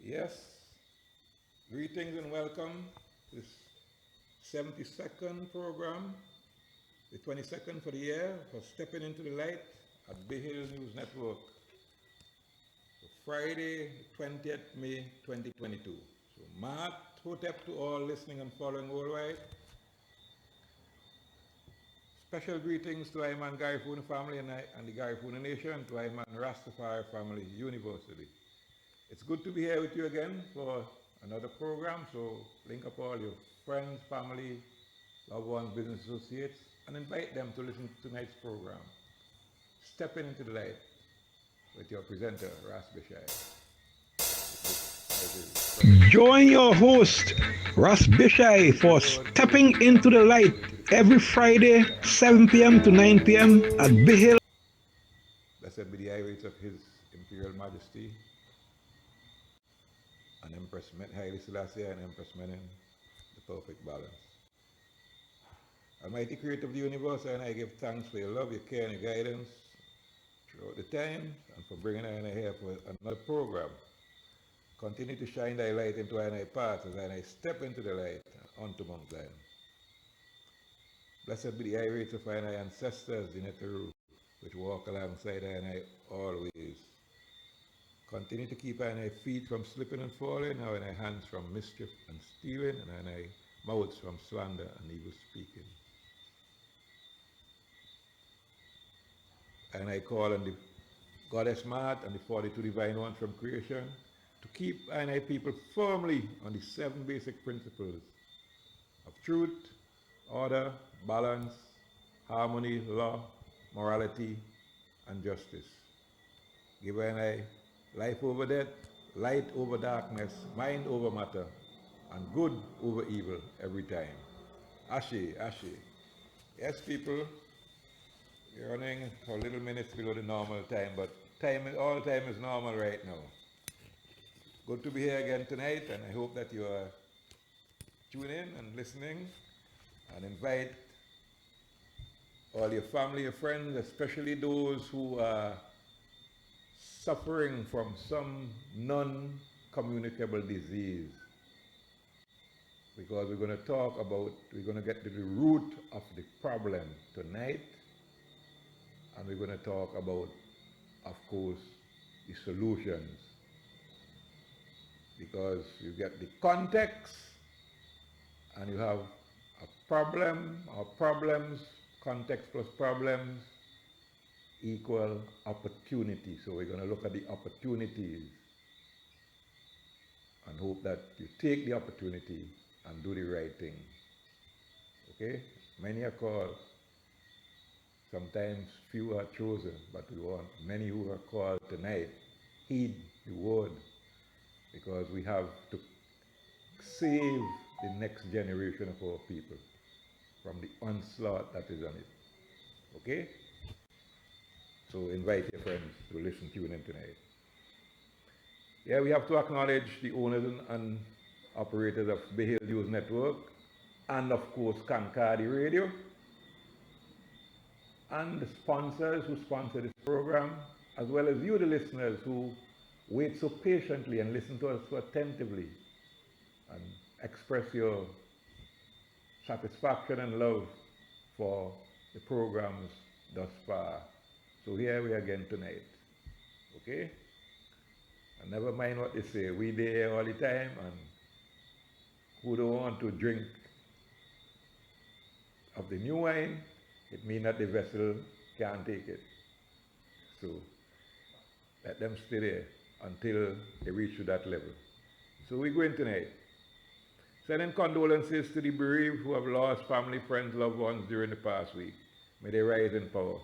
Yes, greetings and welcome to this 72nd program, the 22nd for the year for Stepping into the Light at Bay Hill News Network for Friday, 20th May 2022. So, Mahat Hotep to all listening and following worldwide. Special greetings to Ayman Garifuna family and the Garifuna Nation, to Ayman Rastafari family universally. It's good to be here with you again for another program. So link up all your friends, family, loved ones, business associates, and invite them to listen to tonight's program. Stepping into the light with your presenter, Ras Bishai. Join your host, Ross Bishai, for Stepping into the Light every Friday, 7 p.m. to 9 p.m. at Bihill. Blessed be the high rates of His Imperial Majesty and Empress Haile Selassie and Empress Menen, the perfect balance. Almighty Creator of the universe, and I give thanks for your love, your care, and your guidance throughout the time, and for bringing I here for another program. Continue to shine thy light into I path as I step into the light unto Mount Zion. Blessed be the high rates of I ancestors, the Neteru, which walk alongside I always. Continue to keep I feet from slipping and falling, and I hands from mischief and stealing, and I mouths from slander and evil speaking. And I call on the Goddess Maat and the 42 divine ones from creation to keep I people firmly on the 7 basic principles of truth, order, balance, harmony, law, morality, and justice. Give I life over death, light over darkness, mind over matter, and good over evil every time. Ashe, Ashe. Yes, people, we're running for little minutes below the normal time, but all time is normal right now. Good to be here again tonight, and I hope that you are tuning in and listening, and invite all your family, your friends, especially those who are suffering from some non-communicable disease. Because we're going to get to the root of the problem tonight, and we're going to talk about, of course, the solutions. Because you get the context, and you have a problem or problems, context plus problems equal opportunity. So we're going to look at the opportunities and hope that you take the opportunity and do the right thing. Okay? Many are called, sometimes few are chosen, but we want many who are called tonight, heed the word, because we have to save the next generation of our people from the onslaught that is on it. Okay? So invite your friends to listen, tune in tonight. Yeah, we have to acknowledge the owners and operators of Bay Hill News Network, and of course Kankadi Radio, and the sponsors who sponsor this program, as well as you, the listeners, who wait so patiently and listen to us so attentively and express your satisfaction and love for the programs thus far. So here we are again tonight. Okay? And never mind what they say, we there all the time, and who don't want to drink of the new wine, it means that the vessel can't take it. So let them stay there until they reach to that level. So we're going tonight. Sending condolences to the bereaved who have lost family, friends, loved ones during the past week. May they rise in power.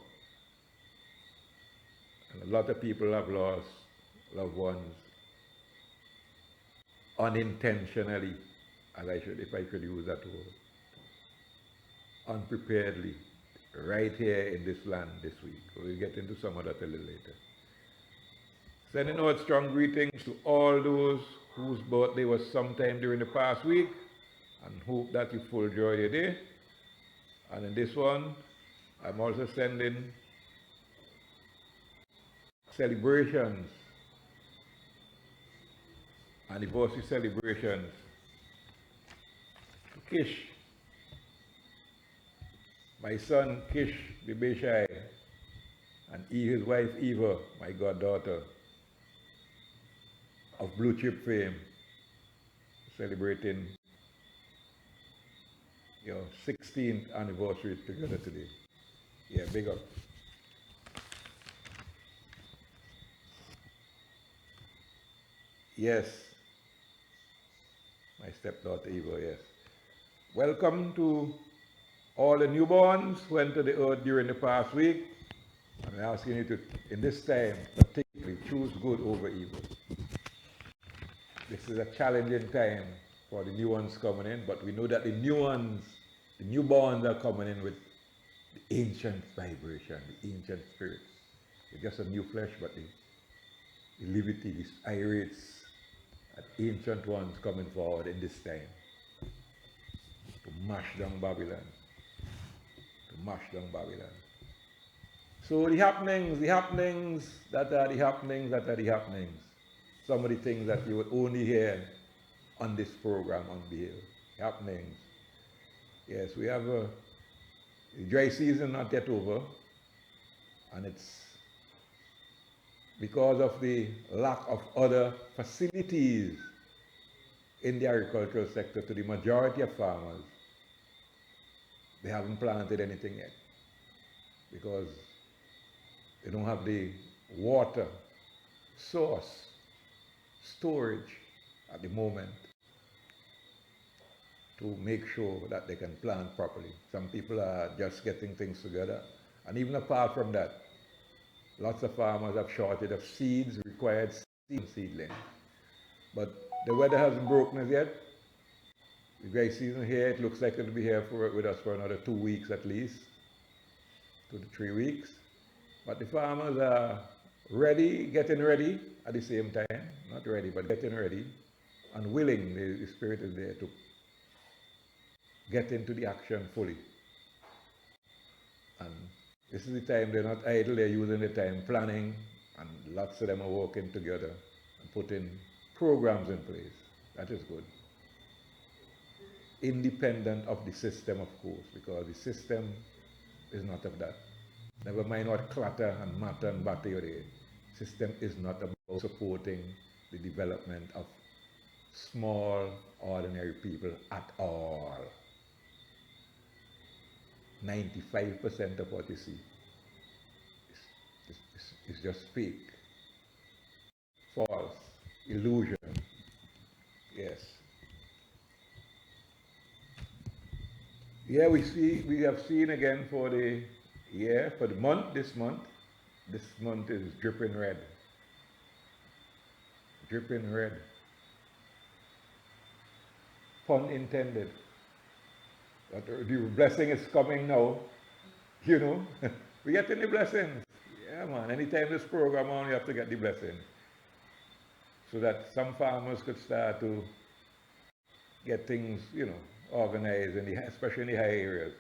And a lot of people have lost loved ones unintentionally, if I could use that word, unpreparedly, right here in this land this week. We'll get into some of that a little later. Sending out strong greetings to all those whose birthday was sometime during the past week, and hope that you full joy your day. And in this one, I'm also sending celebrations, anniversary celebrations to Kish, my son Kish Bibeshai, and his wife Eva, my goddaughter, of Blue Chip fame, celebrating your 16th anniversary together today. Yeah, big up. Yes, my stepdaughter Eva, yes. Welcome to all the newborns who entered the earth during the past week. I'm asking you to, in this time, particularly choose good over evil. This is a challenging time for the new ones coming in, but we know that the new ones, the newborns are coming in with the ancient vibration, the ancient spirits. It's just a new flesh, but the levity, the spirits, ancient ones coming forward in this time to mash down Babylon. To mash down Babylon. So the happenings that are the happenings. Some of the things that you would only hear on this program on Behave. Happenings. Yes, we have the dry season not yet over, and it's because of the lack of other facilities in the agricultural sector to the majority of farmers. They haven't planted anything yet because they don't have the water source storage at the moment to make sure that they can plant properly. Some people are just getting things together. And even apart from that, lots of farmers have shortage of seeds, required seedlings. But the weather hasn't broken as yet. The dry season here, it looks like it'll be here with us for another 2 weeks at least, 2 to 3 weeks. But the farmers are ready, getting ready at the same time. Not ready, but getting ready and willing. The spirit is there to get into the action fully. And this is the time they're not idle, they're using the time planning, and lots of them are working together and putting programs in place. That is good. Independent of the system, of course, because the system is not of that. Never mind what clatter and matter and batter you're there. System is not about supporting the development of small, ordinary people at all. 95% of what you see is just fake, false, illusion. Yes. Yeah, we have seen again for the year, for the month, this month is dripping red. Dripping red. Pun intended. But the blessing is coming now, you know. We getting the blessings. Yeah, man. Anytime this program on, you have to get the blessing. So that some farmers could start to get things, you know, organized, especially in the high areas.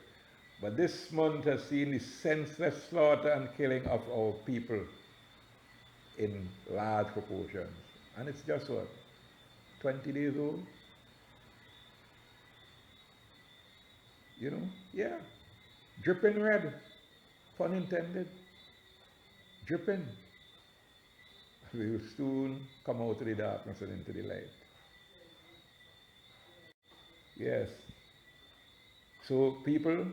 But this month has seen the senseless slaughter and killing of our people in large proportions. And it's just what? 20 days old? You know? Yeah. Dripping red. Pun intended. Dripping. We will soon come out of the darkness and into the light. Yes. So people,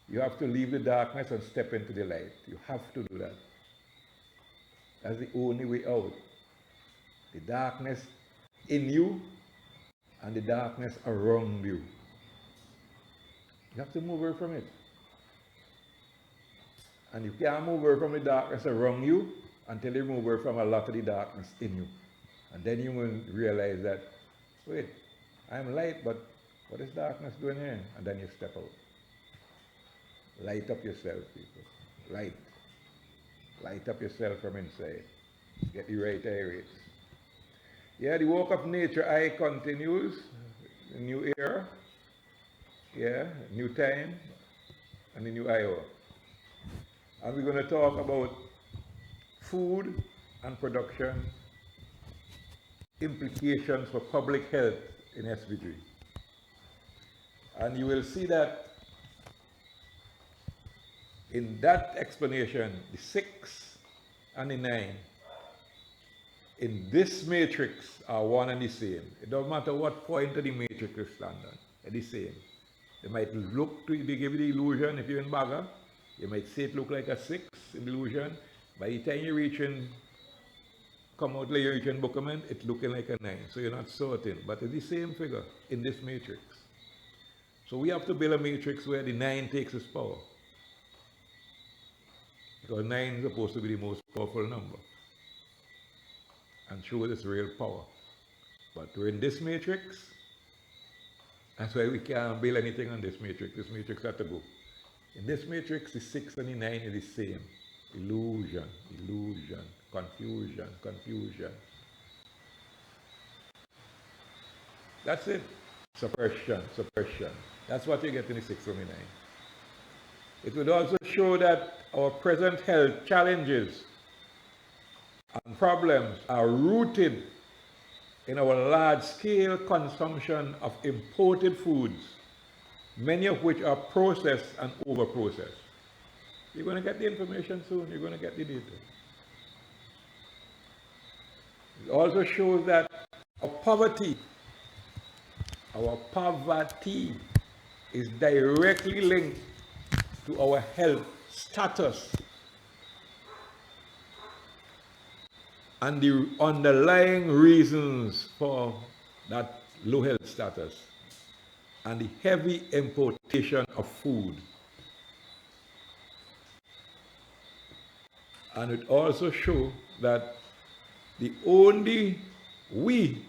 you have to leave the darkness and step into the light. You have to do that. That's the only way out. The darkness in you and the darkness around you. You have to move away from it. And you can't move away from the darkness around you until you move away from a lot of the darkness in you. And then you will realize that, wait, I'm light, but what is darkness doing here? And then you step out. Light up yourself, people. Light. Light up yourself from inside. Get the right areas. Yeah, the walk of nature eye continues. A new era. Yeah, new time. And a new Iowa. And we're going to talk about food and production implications for public health in SBG. And you will see that in that explanation, the 6 and the 9 in this matrix are one and the same. It doesn't matter what point of the matrix you stand on, they're the same. They might look to they give you the illusion, if you're in Baga, you might say it look like a 6 in illusion. By the time you reach in, come out like you reach in Buckerman, it's looking like a 9. So you're not certain, but it's the same figure in this matrix. So we have to build a matrix where the 9 takes its power. Because 9 is supposed to be the most powerful number and shows its real power. But we're in this matrix. That's why we can't build anything on this matrix. This matrix has to go. In this matrix, the 6 and the 9 is the same. Illusion, illusion, confusion, confusion. That's it. Suppression, suppression. That's what you get in the 6 and the 9. It would also show that our present health challenges and problems are rooted in our large-scale consumption of imported foods, many of which are processed and over-processed. You're going to get the information soon. You're going to get the data. It also shows that our poverty is directly linked to our health status and the underlying reasons for that low health status and the heavy importation of food. And it also shows that only we,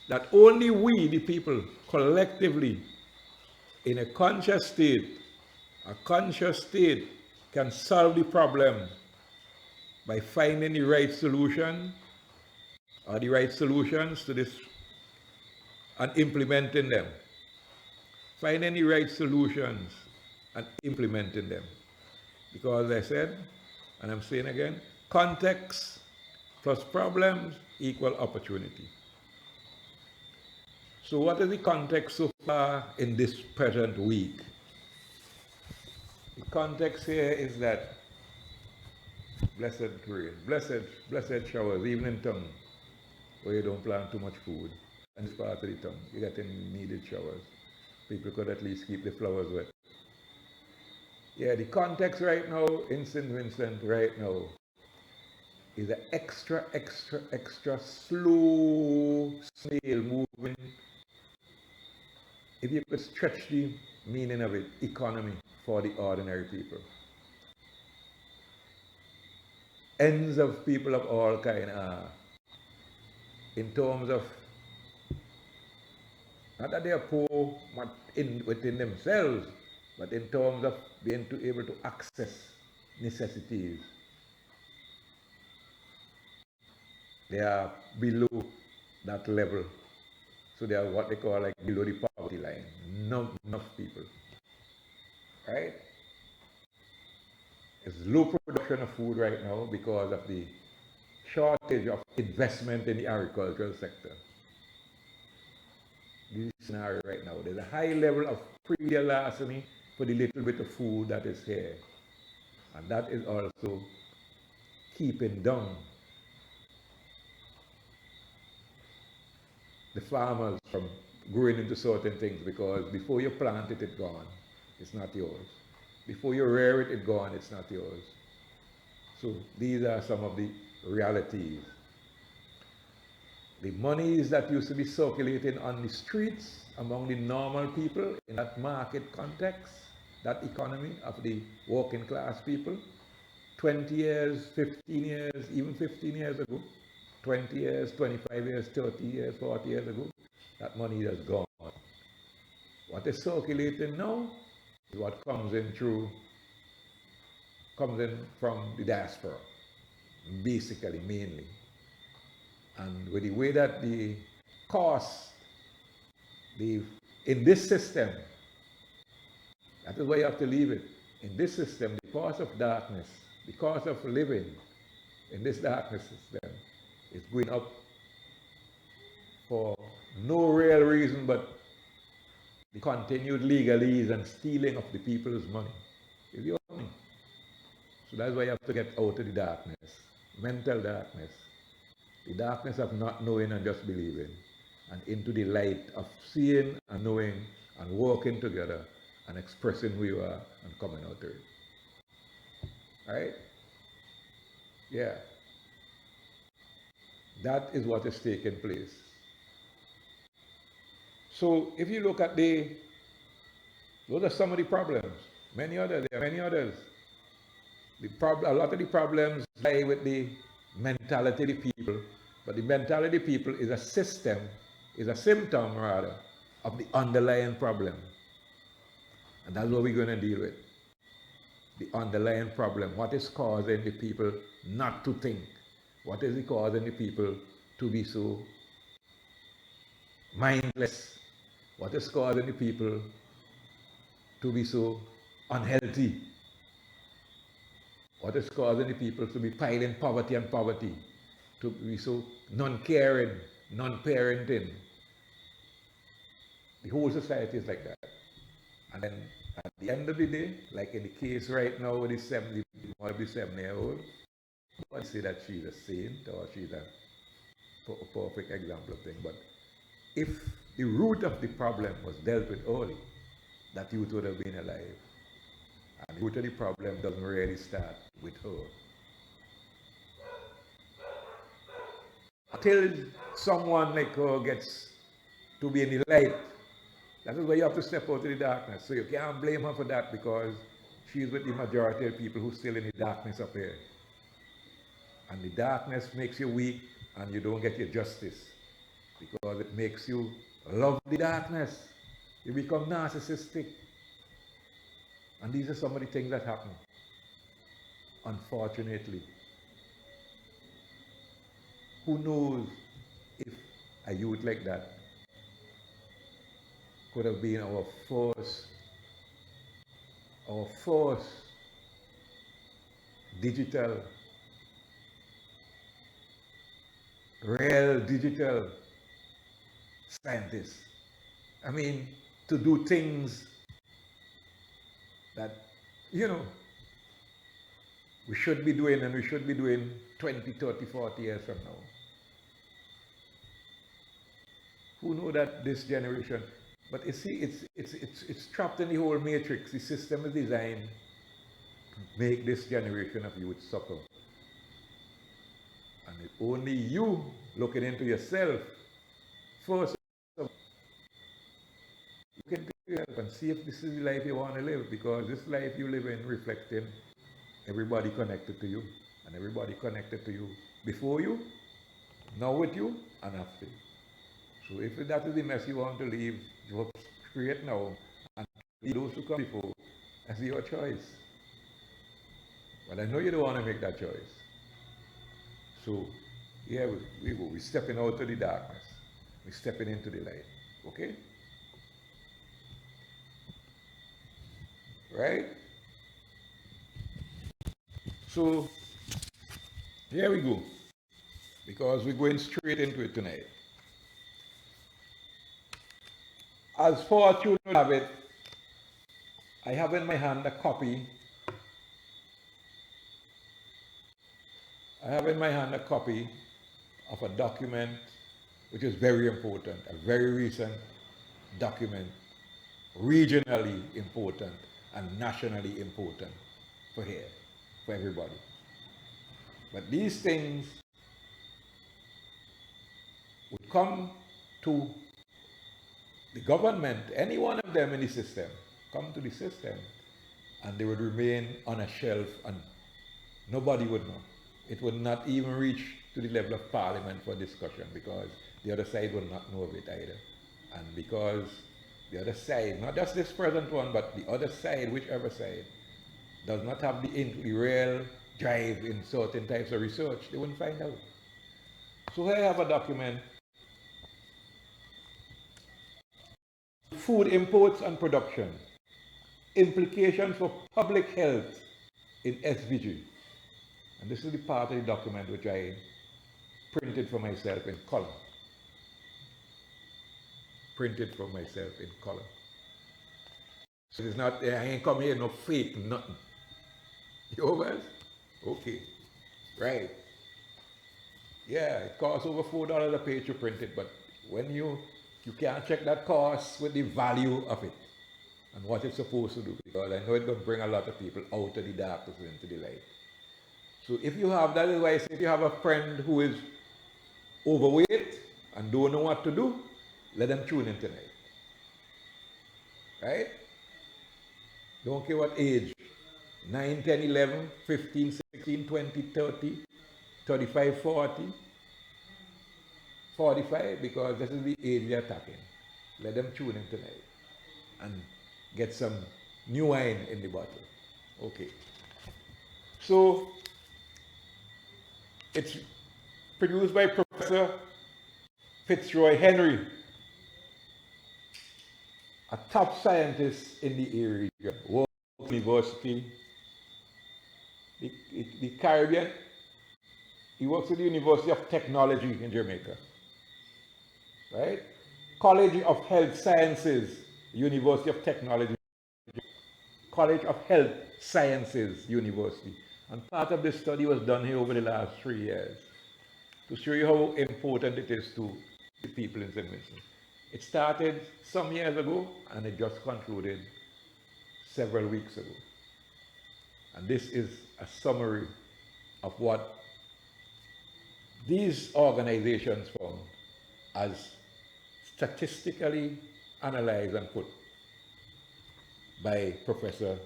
the people, collectively, in a conscious state, can solve the problem by finding the right solution or the right solutions to this and implementing them. Finding the right solutions and implementing them. Because I said, and I'm saying again, context plus problems equal opportunity. So what is the context so far in this present week? The context here is that blessed rain, blessed showers, even in town, where you don't plant too much food, and it's part of the town, you get needed showers. People could at least keep the flowers wet. Yeah, the context right now in St. Vincent right now is an extra slow snail moving. If you could stretch the meaning of it, economy for the ordinary people. Ends of people of all kind are, in terms of, not that they are poor within themselves, but in terms of being able to access necessities. They are below that level. So they are what they call like below the poverty line. Not enough people. Right? There's low production of food right now because of the shortage of investment in the agricultural sector. This is the scenario right now. There's a high level of pre-deal larceny for the little bit of food that is here. And that is also keeping down the farmers from growing into certain things, because before you plant it, it's gone. It's not yours. Before you rear it, it's gone. It's not yours. So these are some of the realities. The monies that used to be circulating on the streets among the normal people in that market context, that economy of the working class people, 20 years, 15 years, even 15 years ago, 20 years, 25 years, 30 years, 40 years ago, that money is gone. What is circulating now is what comes in from the diaspora, basically, mainly. And with the way that the cost, in this system, that is why you have to leave it. In this system, the cost of darkness, the cost of living in this darkness system is going up for no real reason but the continued legalese and stealing of the people's money. Is your money. So that's why you have to get out of the darkness, mental darkness, the darkness of not knowing and just believing, and into the light of seeing and knowing and working together and expressing who you are and coming out of it. Right? Yeah. That is what is taking place. So if you look at those are some of the problems. Many others, there are many others. A lot of the problems lie with the mentality of the people, but the mentality of the people is a system, is a symptom rather, of the underlying problem. And that's what we're going to deal with. The underlying problem. What is causing the people not to think? What is causing the people to be so mindless? What is causing the people to be so unhealthy? What is causing the people to be piling poverty and poverty? To be so non-caring, non-parenting? The whole society is like that. And then at the end of the day, like in the case right now with the 7-year-old, I won't say that she's a saint or she's a perfect example of thing, but if the root of the problem was dealt with early, that youth would have been alive. And the root of the problem doesn't really start with her. Until someone like her gets to be in the light, that is why you have to step out of the darkness. So you can't blame her for that because she's with the majority of people who are still in the darkness up here. And the darkness makes you weak and you don't get your justice because it makes you love the darkness. You become narcissistic. And these are some of the things that happen, unfortunately. Who knows if a youth like that could have been our first digital, real digital scientist. I mean, to do things that, we should be doing and we should be doing 20, 30, 40 years from now. Who know that this generation, but you see, it's trapped in the whole matrix. The system is designed to make this generation of youth suffer. And it's only you looking into yourself first. You can do yourself and see if this is the life you want to live, because this life you live in reflecting everybody connected to you, and everybody connected to you before you, now with you, and after you. So if that is the mess you want to leave, you create now, and leave those who come before, that's your choice. But I know you don't want to make that choice. So here we go. We're stepping out of the darkness. We're stepping into the light. Okay? Right? So here we go. Because we're going straight into it tonight. As fortune would have it, I have in my hand a copy. I have in my hand a copy of a document which is very important, a very recent document, regionally important and nationally important for here, for everybody. But these things would come to the government, any one of them in the system, come to the system, and they would remain on a shelf and nobody would know. It would not even reach to the level of parliament for discussion because the other side would not know of it either. And because the other side, not just this present one, but the other side, whichever side, does not have the real drive in certain types of research, they wouldn't find out. So here I have a document, Food Imports and Production, Implications for Public Health in SVG. And this is the part of the document which I printed for myself in color. Printed for myself in color. So it's not, I ain't come here no fake, nothing. You over? Okay. Right. Yeah, it costs over $4 a page to print it, but when you can't check that cost with the value of it and what it's supposed to do, because I know it's going to bring a lot of people out of the darkness into the light. So if you have, that is why I say if you have a friend who is overweight and don't know what to do, let them tune in tonight. Right? Don't care what age. 9, 10, 11, 15, 16, 20, 30, 35, 40, 45, because this is the age they're attacking. Let them tune in tonight and get some new wine in the bottle. Okay. So, it's produced by Professor Fitzroy Henry, a top scientist in the area, Warwick University, the Caribbean. He works at the University of Technology in Jamaica, right? College of Health Sciences, University of Technology, College of Health Sciences University. And part of this study was done here over the last 3 years to show you how important it is to the people in St. Vincent. It started some years ago and it just concluded several weeks ago. And this is a summary of what these organizations found as statistically analyzed and put by Professor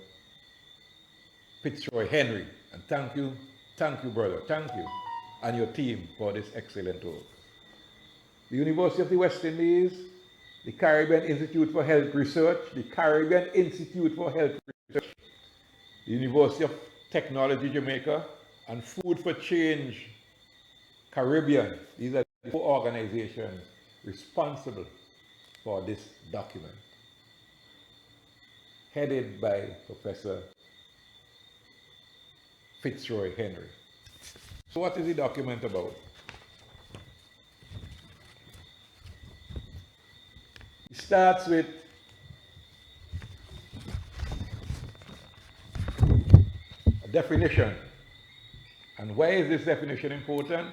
Fitzroy Henry. And thank you, brother, thank you, and your team for this excellent work. The University of the West Indies, the Caribbean Institute for Health Research, the Caribbean Institute for Health Research, the University of Technology Jamaica, and Food for Change Caribbean. These are the 4 organizations responsible for this document, headed by Professor Fitzroy Henry. So what is the document about? It starts with a definition. And why is this definition important?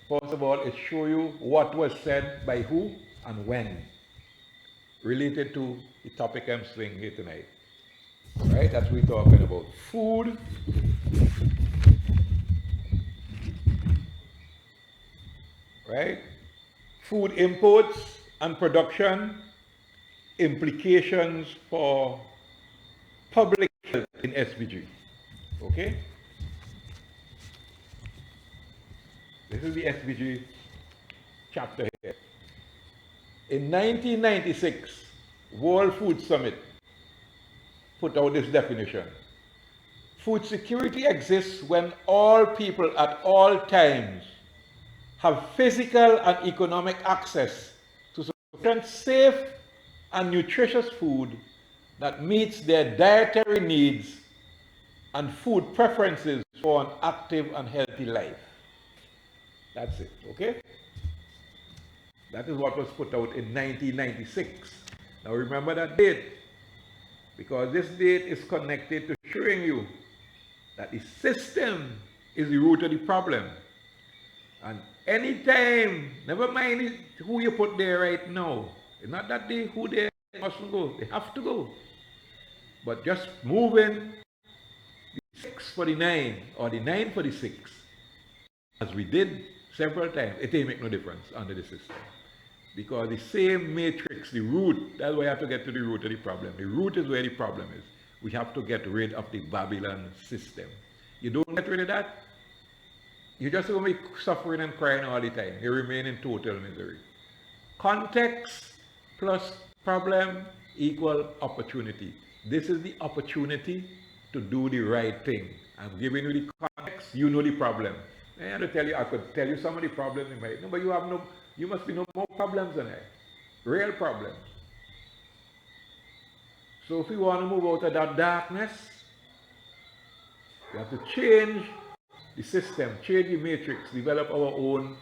First of all, it shows you what was said by who and when, related to the topic I'm swinging here tonight. Right? That's what we're talking about. Food, right? Food imports and production, implications for public health in SVG. Okay? This is the SVG chapter here. In 1996, World Food Summit put out this definition. Food security exists when all people at all times have physical and economic access to sufficient safe and nutritious food that meets their dietary needs and food preferences for an active and healthy life. That's it, okay? That is what was put out in 1996. Now remember that date, because this date is connected to showing you that the system is the root of the problem. And anytime, never mind who you put there right now, it's not that who they mustn't go, they have to go. But just moving the 6 for the 9 or the 9 for the 6, as we did several times, it ain't make no difference under the system. Because the same matrix, the root, that's why you have to get to the root of the problem. The root is where the problem is. We have to get rid of the Babylon system. You don't get rid of that, you're just going to be suffering and crying all the time. You remain in total misery. Context plus problem equal opportunity. This is the opportunity to do the right thing. I'm giving you the context, you know the problem. I have to tell you, I could tell you some of the problems you might know, but you must be no more problems than I. Real problems. So if we want to move out of that darkness, we have to change the system, change the matrix, develop our own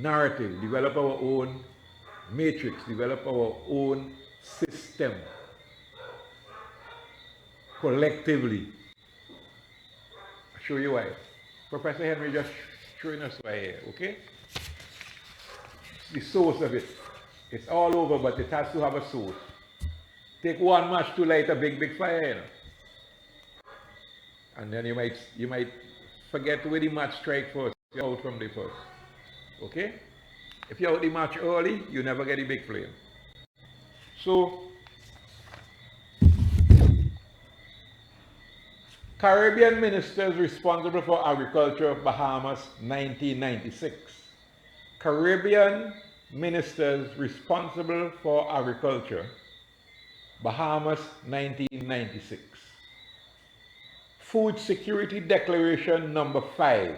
narrative, develop our own matrix, develop our own system collectively. I'll show you why. Professor Henry just showing us why here, okay? It's the source of it. It's all over, but it has to have a source. Take one match to light a big fire, you know? And then you might forget where the match strike first. You're out from the first. Okay? If you're out the match early, you never get a big flame. So, Caribbean ministers responsible for agriculture, Bahamas, 1996. Caribbean ministers responsible for agriculture, Bahamas, 1996. Food Security Declaration number 5.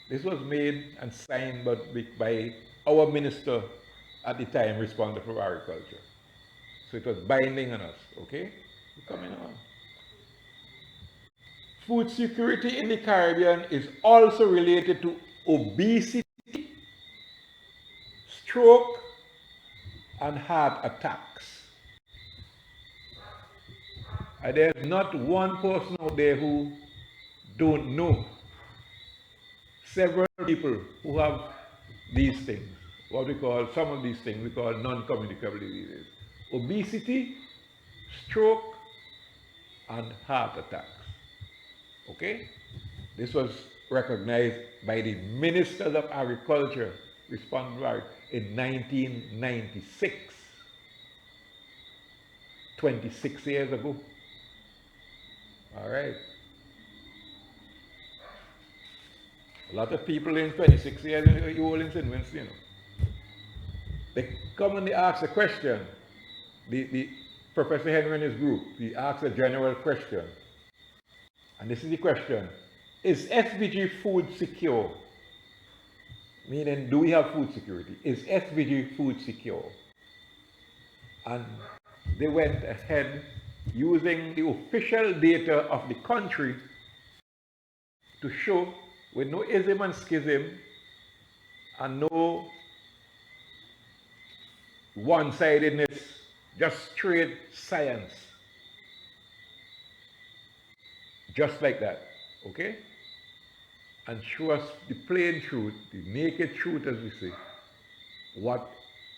This was made and signed by our minister at the time responsible for agriculture. So it was binding on us, okay? We're coming on. Food security in the Caribbean is also related to obesity, stroke, and heart attacks. And there's not one person out there who don't know. Several people who have these things, some of these things we call non-communicable diseases. Obesity, stroke, and heart attacks. Okay? This was recognized by the Ministers of Agriculture responsible in 1996, 26 years ago. All right. A lot of people in 26 years you all in St. Vincent, you know. They come and they ask a question. The Professor Henry and his group, he asks a general question. And this is the question. Is SVG food secure? Meaning, do we have food security? Is SVG food secure? And they went ahead using the official data of the country to show with no ism and schism and no one-sidedness, just straight science. Just like that, okay? And show us the plain truth, the naked truth as we say. What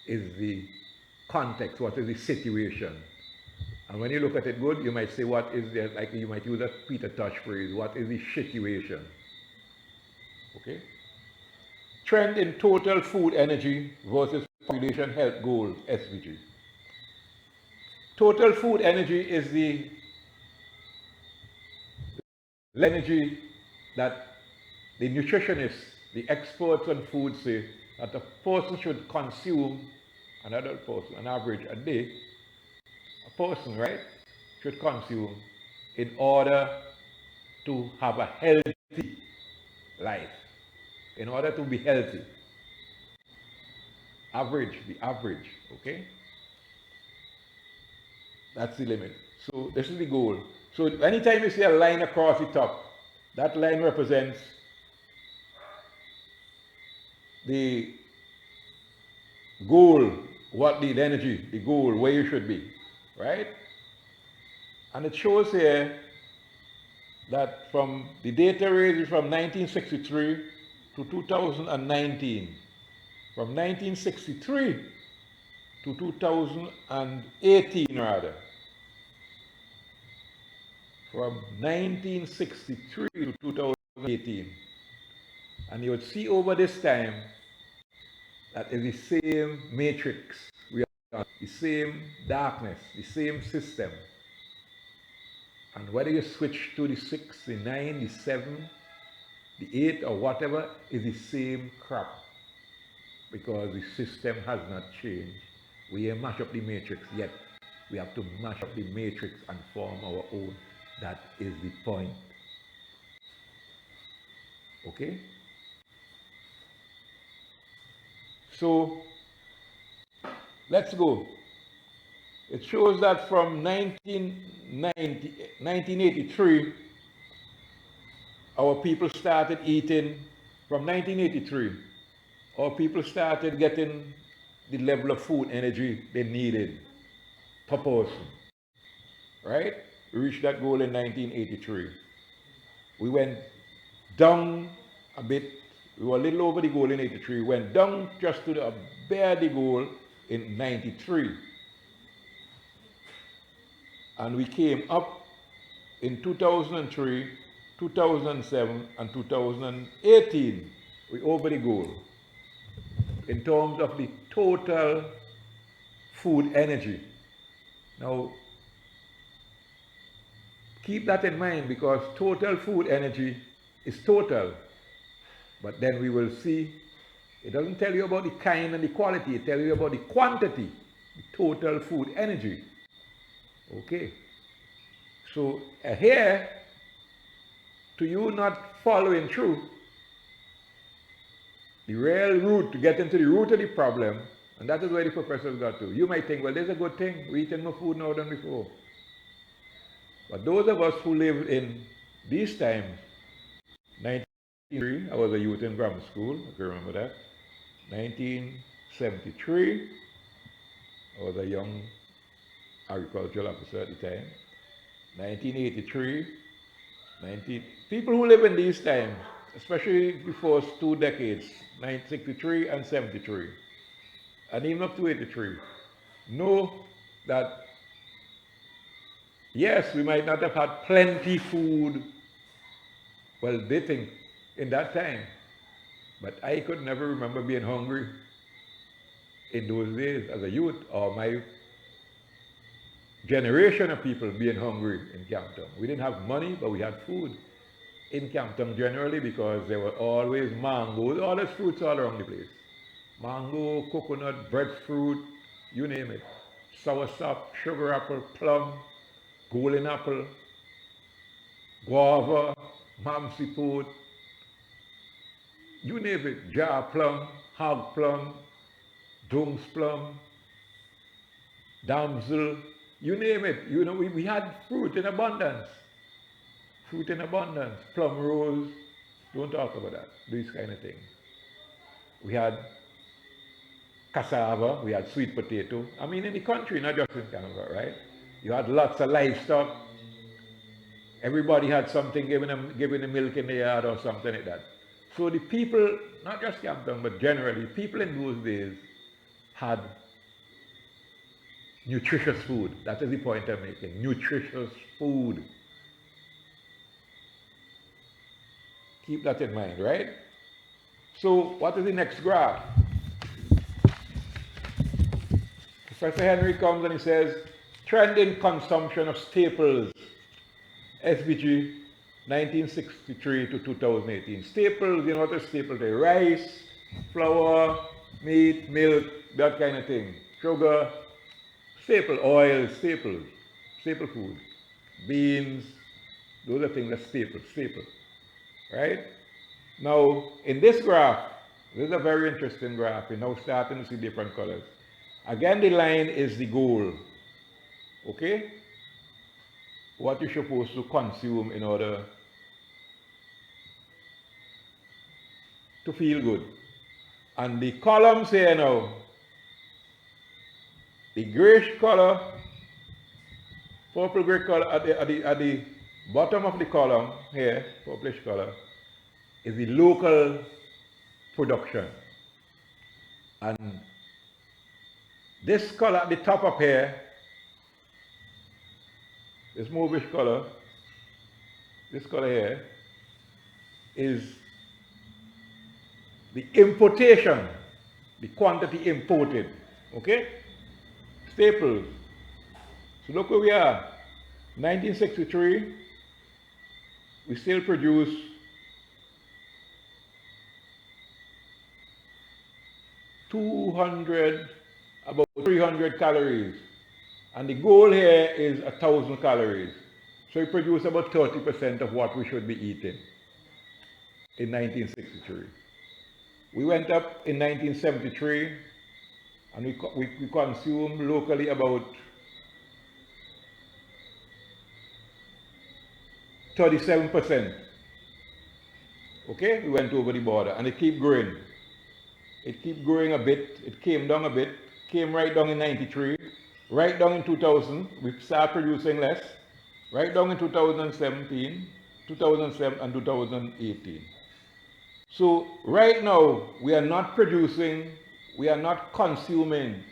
is the context, what is the situation? And when you look at it good, you might say, what is there, like you might use a Peter Tosh phrase, what is the situation? Okay? Trend in total food energy versus population health goals, SVG. Total food energy is the energy that the nutritionists, the experts on food say that a person should consume, an adult person, an average a day, a person, right, should consume in order to have a healthy life, in order to be healthy. The average, okay? That's the limit. So this is the goal. So anytime you see a line across the top, that line represents the goal, what the energy, the goal, where you should be, right? And it shows here that from the data ranges from 1963 to 2019, from 1963 to 2018 rather, from 1963 to 2018. And you would see over this time that is the same matrix, we are the same darkness, the same system. And whether you switch to the 6, the 9, the 7, the 8 or whatever, is the same crap. Because the system has not changed. We ain't mash up the matrix yet. We have to mash up the matrix and form our own. That is the point. Okay? So, let's go. It shows that from 1983 our people started eating from 1983. Our people started getting the level of food energy they needed per person, right? We reached that goal in 1983. We went down a bit. We were a little over the goal in 83. We went down just to the bare the goal in 93. And we came up in 2003, 2007, and 2018. We over the goal in terms of the total food energy. Now, keep that in mind, because total food energy is total. But then we will see, it doesn't tell you about the kind and the quality, it tells you about the quantity, the total food energy. Okay. So here, to you not following through, the real root, to get into the root of the problem, and that is where the professors got to. You might think, well, there's a good thing, we're eating more food now than before. But those of us who lived in these times, 1973, I was a youth in grammar school, I can remember that. 1973, I was a young agricultural officer at the time. 1983, people who live in these times, especially the first 2 decades, 1963 and 73, and even up to 83, know that yes, we might not have had plenty food, well, they think in that time, but I could never remember being hungry in those days as a youth, or my generation of people being hungry in Campton. We didn't have money, but we had food in Campton generally, because there were always mangoes, all those fruits all around the place. Mango, coconut, breadfruit, you name it. Soursop, sugar apple, plum, golden apple, guava, mamsiput, you name it, jar plum, hog plum, dungs plum, damsel, you name it. You know, we had fruit in abundance. Fruit in abundance, plum rose, don't talk about that, these kind of things. We had cassava, we had sweet potato. I mean, in the country, not just in Canada, right? You had lots of livestock. Everybody had something giving them milk in the yard or something like that. So the people, not just Campton, but generally, people in those days had nutritious food. That is the point I'm making, nutritious food. Keep that in mind, right? So what is the next graph? Professor Henry comes and he says, trend in consumption of staples, SBG, 1963 to 2018. Staples, you know what is staples? They rice, flour, meat, milk, that kind of thing. Sugar, staple, oil, staples, staple food. Beans, those are things that staple. Right? Now, in this graph, this is a very interesting graph. You're now starting to see different colors. Again, the line is the goal. Okay? What you're supposed to consume in order to feel good. And the columns here now, the grayish color, purple gray color at the bottom of the column here, purplish color, is the local production. And this color at the top up here, this mauvish color, this color here, is the importation, the quantity imported. Okay? Staples. So look where we are. 1963, we still produce about 300 calories. And the goal here is 1,000 calories. So we produce about 30% of what we should be eating in 1963. We went up in 1973 and we consume locally about 37%. Okay, we went over the border and it keep growing. It keep growing a bit. It came down a bit. Came right down in 93. Right down in 2000, we start producing less. Right down in 2017, 2007 and 2018. So right now, we are not producing, we are not consuming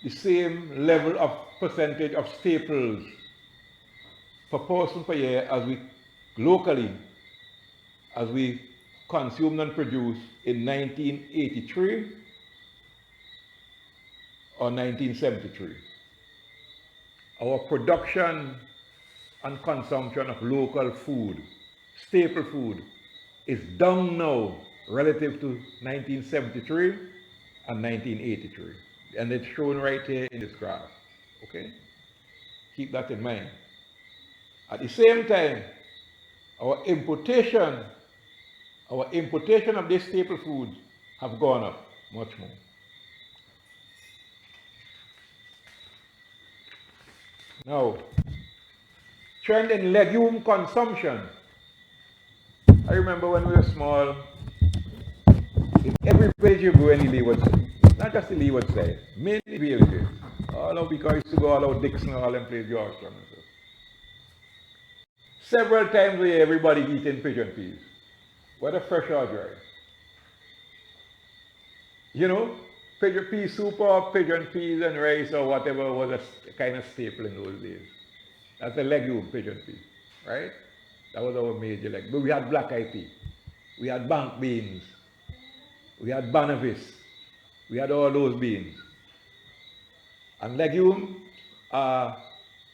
the same level of percentage of staples per person per year as we locally, as we consumed and produced in 1983 or 1973. Our production and consumption of local food, staple food, is down now relative to 1973 and 1983. And it's shown right here in this graph. Okay? Keep that in mind. At the same time, our importation of these staple foods have gone up much more. Now, trend in legume consumption. I remember when we were small, in every village you go, any leeward side. Not just the leeward side, many villages. All of because I used to go all out Dixon, all them places, Georgetown and stuff. Several times a year, everybody eating pigeon peas, whether fresh or dry. You know, pigeon pea soup or pigeon peas and rice or whatever was a kind of staple in those days. That's a legume, pigeon pea, right? That was our major legume. But we had black eyed pea, we had bank beans, we had Banavis, we had all those beans. And legume are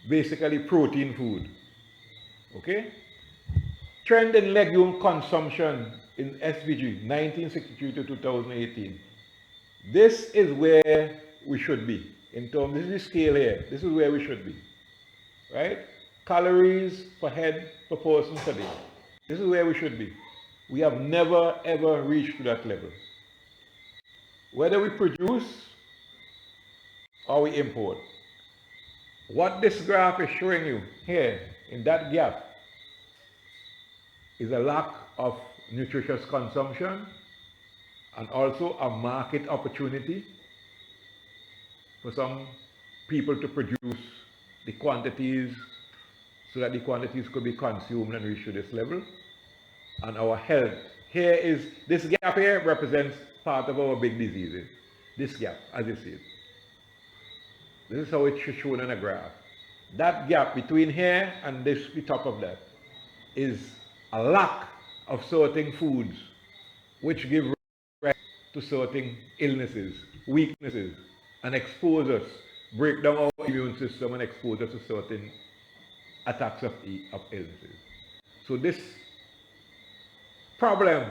basically protein food. Okay? Trend in legume consumption in SVG 1963 to 2018. This is where we should be. In terms, this is the scale here. This is where we should be. Right? Calories per head per person per day. This is where we should be. We have never ever reached to that level. Whether we produce or we import. What this graph is showing you here in that gap is a lack of nutritious consumption and also a market opportunity for some people to produce the quantities so that the quantities could be consumed and reach to this level. And our health. Here is, this gap here represents part of our big diseases. This gap, as you see it. This is how it's shown in a graph. That gap between here and this, the top of that, is a lack of certain foods which give rise to certain illnesses, weaknesses, and expose us, break down our immune system and expose us to certain attacks of illnesses. So this problem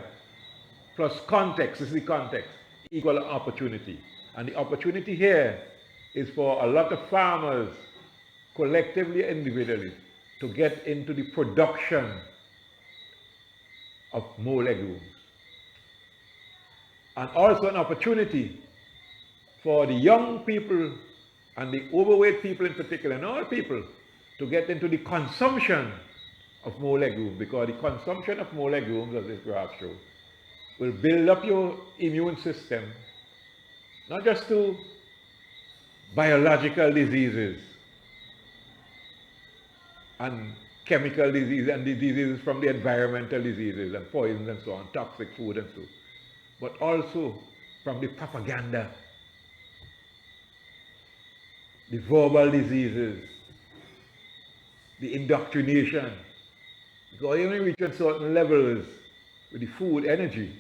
plus context, this is the context, equal opportunity. And the opportunity here is for a lot of farmers, collectively, individually, to get into the production of more legumes. And also an opportunity for the young people and the overweight people in particular, and all people, to get into the consumption of more legumes, because the consumption of more legumes, as this graph shows, will build up your immune system, not just to biological diseases and chemical diseases and diseases from the environmental diseases and poisons and so on, toxic food and so, but also from the propaganda, the verbal diseases, the indoctrination. Because even reaching certain levels with the food, energy,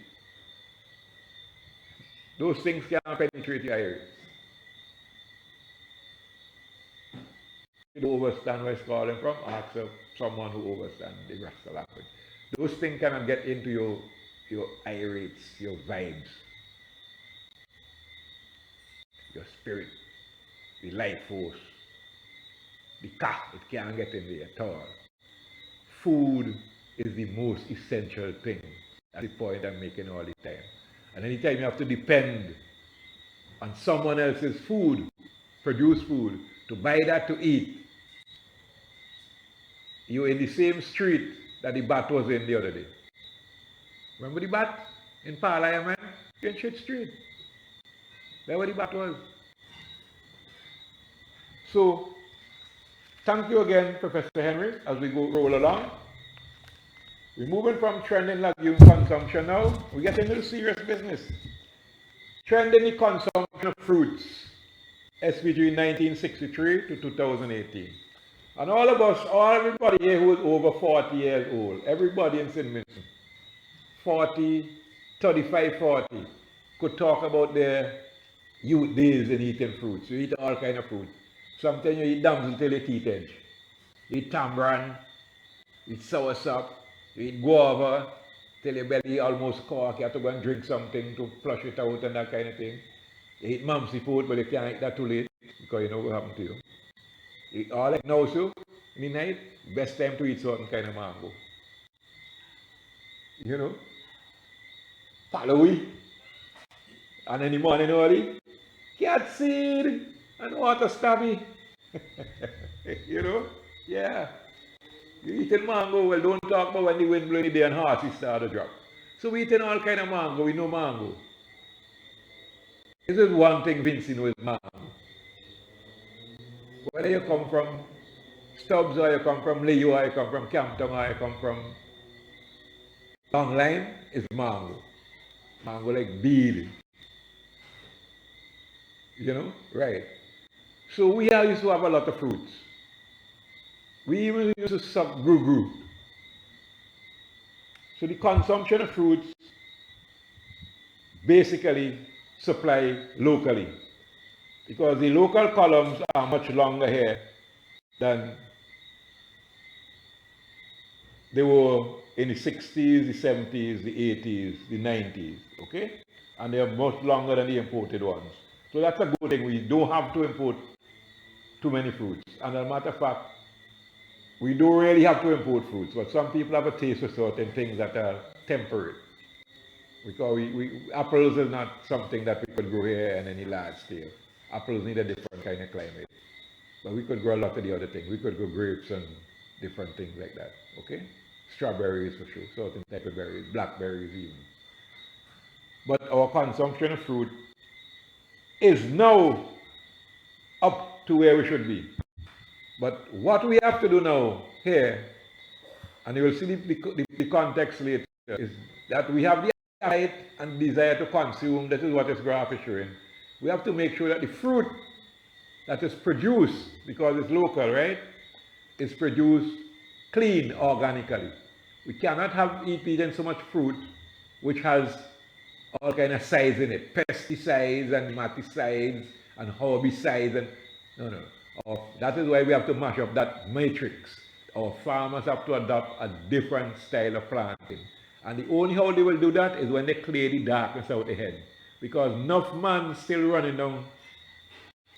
those things can penetrate your areas. You don't understand where it's calling from, ask someone who understands the Rasta language. Those things cannot get into your irates, your vibes, your spirit, the life force, the ka, it can't get in there at all. Food is the most essential thing. That's the point I'm making all the time. And anytime you have to depend on someone else's food, produced food, to buy that to eat, you're in the same street that the bat was in the other day. Remember the bat in Parliament? In Shit Street. That's where the bat was. So, thank you again, Professor Henry, as we go roll along. We're moving from trending legume consumption now. We get into the serious business. Trending the consumption of fruits, SPG 1963 to 2018. And all of us, everybody here who is over 40 years old, everybody in St. Vincent, 40, 35, 40, could talk about their youth days in eating fruits. You eat all kind of fruit. Sometimes you eat damsel till your teeth edge. You eat tamarind, you eat soursop, you eat guava, till your belly almost cork, you have to go and drink something to flush it out and that kind of thing. You eat mamsi food, but you can't eat that too late, because you know what happened to you. You eat all like now, so, in the night, best time to eat certain kind of mango. You know? Palawi. And in the morning early, cat seed and water stabby. You know? Yeah. You eating mango, well, don't talk about when the wind blowing the day and horses start to drop. So we eating all kind of mango, we know mango. This is one thing Vinci knows mango. Whether you come from Stubbs or you come from Leo or you come from Campton or you come from Long Line, it's mango. Mango like bead. You know? Right. So we used to have a lot of fruits. We even used to suck gru. So the consumption of fruits basically supply locally, because the local columns are much longer here than they were in the 60s, the 70s, the 80s, the 90s, okay? And they are much longer than the imported ones. So that's a good thing. We don't have to import too many fruits. And as a matter of fact, we don't really have to import fruits, but some people have a taste for certain things that are temporary. Because apples is not something that we could grow here in any large scale. Apples need a different kind of climate. But we could grow a lot of the other things. We could grow grapes and different things like that, okay? Strawberries for sure, certain type of berries, blackberries even. But our consumption of fruit is now up to where we should be. But what we have to do now here, and you will see the context later, is that we have the appetite and desire to consume. This is what this graph is showing. We have to make sure that the fruit that is produced, because it's local, right, is produced clean organically. We cannot eat eating so much fruit which has all kind of sides in it, pesticides and maticides and herbicides and no. That is why we have to mash up that matrix. Our farmers have to adopt a different style of planting. And the only how they will do that is when they clear the darkness out ahead. Because enough man still running down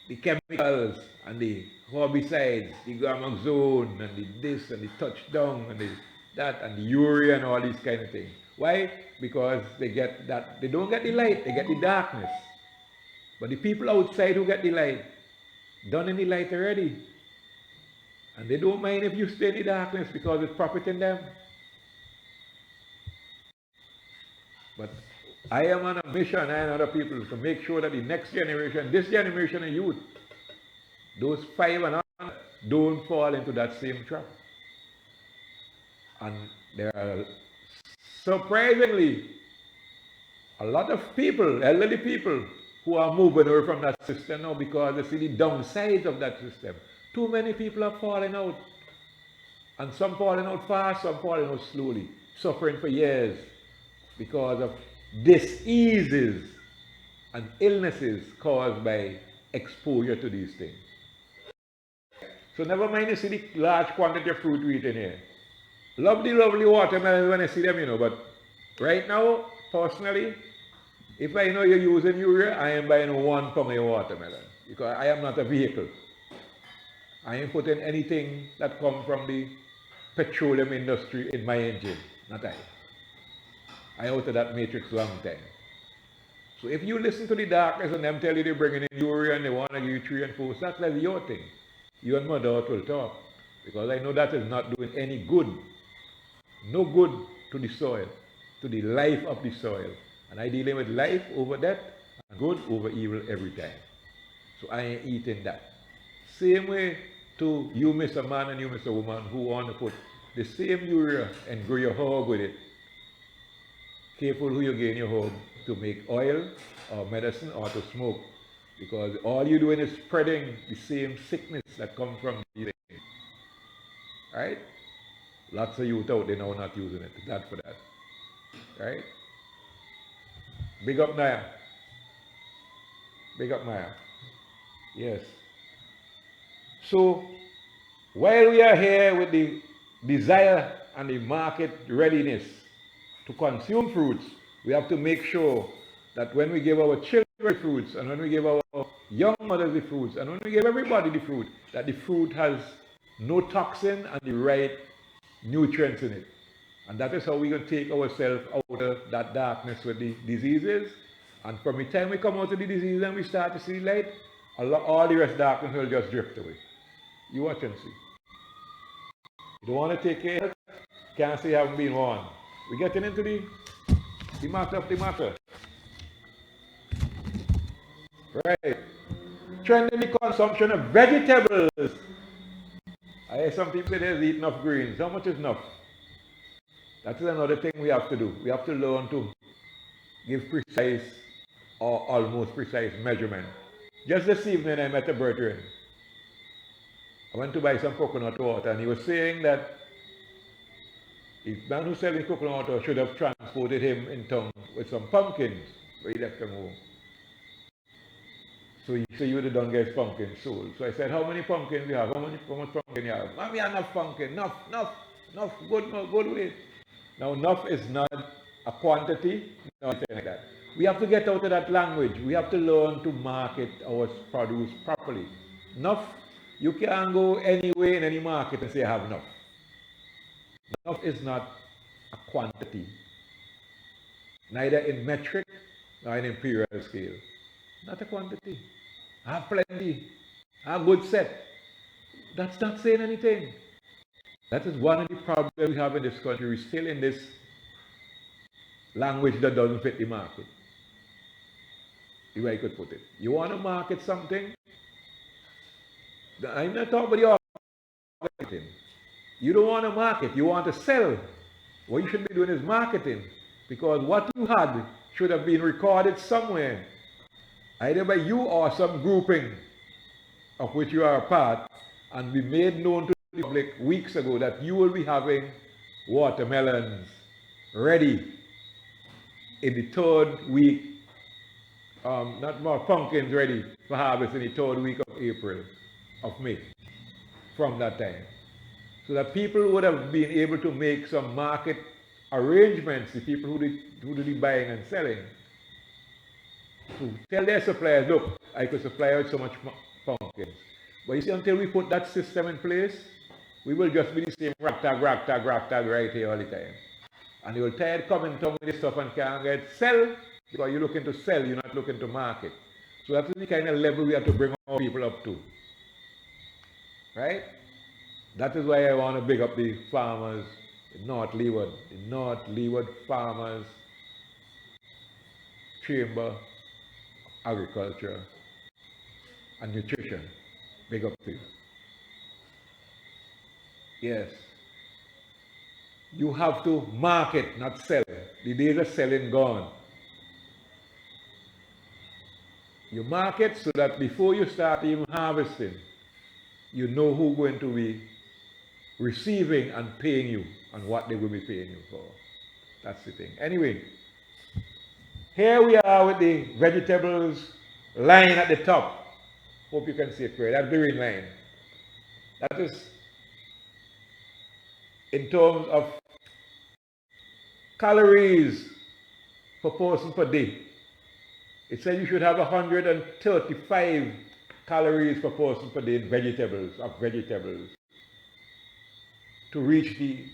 the chemicals and the herbicides, the Gamaxone and the this and the touchdown and the that and the urea and all these kind of things. Why? Because they don't get the light, they get the darkness. But the people outside who get the light, done in the light already. And they don't mind if you stay in the darkness because it's profiting them. But I am on a mission, I and other people, to make sure that the next generation, this generation of youth, those 5 and on, don't fall into that same trap. And there are surprisingly a lot of people, elderly people, who are moving away from that system now because they see the downsides of that system. Too many people are falling out. And some falling out fast, some falling out slowly, suffering for years because of diseases and illnesses caused by exposure to these things. So never mind you see the large quantity of fruit we eat in here. Lovely watermelons when I see them, but right now, personally, if I know you're using urea, I am buying 1 pound of watermelon because I am not a vehicle. I ain't putting anything that comes from the petroleum industry in my engine, not I. I out of that matrix long time. So if you listen to the darkness and them tell you they're bringing in urea and they want to give you 3 and 4, that's like your thing. You and Mother Earth will talk, because I know that is not doing any good. No good to the soil. to the life of the soil. And I dealing with life over death and good over evil every time. So I ain't eating that. Same way to you, Mr. Man, and you, Mr. Woman, who want to put the same urea and grow your herb with it. Careful who you get in your home to make oil or medicine or to smoke, because all you're doing is spreading the same sickness that comes from these things. Right? Lots of youth out there now not using it. That for that. Right? Big up Naya. Big up Naya. Yes. So while we are here with the desire and the market readiness to consume fruits, we have to make sure that when we give our children fruits, and when we give our young mothers the fruits, and when we give everybody the fruit, that the fruit has no toxin and the right nutrients in it. And that is how we're going to take ourselves out of that darkness with the diseases. And from the time we come out of the disease and we start to see light, all the rest of darkness will just drift away. You watch and see. You don't want to take care, can't say you haven't been warned. We're getting into the matter of the matter. Right. Trending the consumption of vegetables. I hear some people say they eat enough greens. How much is enough? That is another thing we have to do. We have to learn to give precise or almost precise measurement. Just this evening I met a brethren. I went to buy some coconut water and he was saying that the man who's selling coconut water should have transported him in town with some pumpkins where he left them home. So he said, you done get pumpkin sold. So I said, how many pumpkins do you have? How much pumpkin you have? Man, we have enough pumpkin. Enough, good with it. Now, enough is not a quantity, nothing like that. We have to get out of that language. We have to learn to market our produce properly. Enough, you can't go anywhere in any market and say I have enough. Enough is not a quantity, neither in metric nor in imperial scale. Not a quantity. I have plenty. I have good set. That's not saying anything. That is one of the problems we have in this country. We're still in this language that doesn't fit the market. The way I could put it. You want to market something? I'm not talking about the marketing. You don't want to market, you want to sell. What you should be doing is marketing. Because what you had should have been recorded somewhere, either by you or some grouping of which you are a part, and be made known to the public weeks ago that you will be having watermelons ready in the third week, not more pumpkins ready for harvest in the third week of April, of May, from that time. So that people would have been able to make some market arrangements, the people who do the buying and selling, to tell their suppliers, look, I could supply out so much pumpkins. But you see, until we put that system in place, we will just be the same ragtag right here all the time. And you will tired coming down with this stuff and can't get sell, because you're looking to sell, you're not looking to market. So that's the kind of level we have to bring our people up to. Right? That is why I want to big up the farmers in North Leeward, the North Leeward Farmers Chamber, Agriculture and Nutrition. Big up to you. Yes. You have to market, not sell. The days of selling gone. You market so that before you start even harvesting, you know who's going to be receiving and paying you and what they will be paying you for. That's the thing. Anyway, here we are with the vegetables line at the top. Hope you can see it clearly. That's the green line. That is in terms of calories per person per day. It says you should have 135 calories per person per day in vegetables, to reach the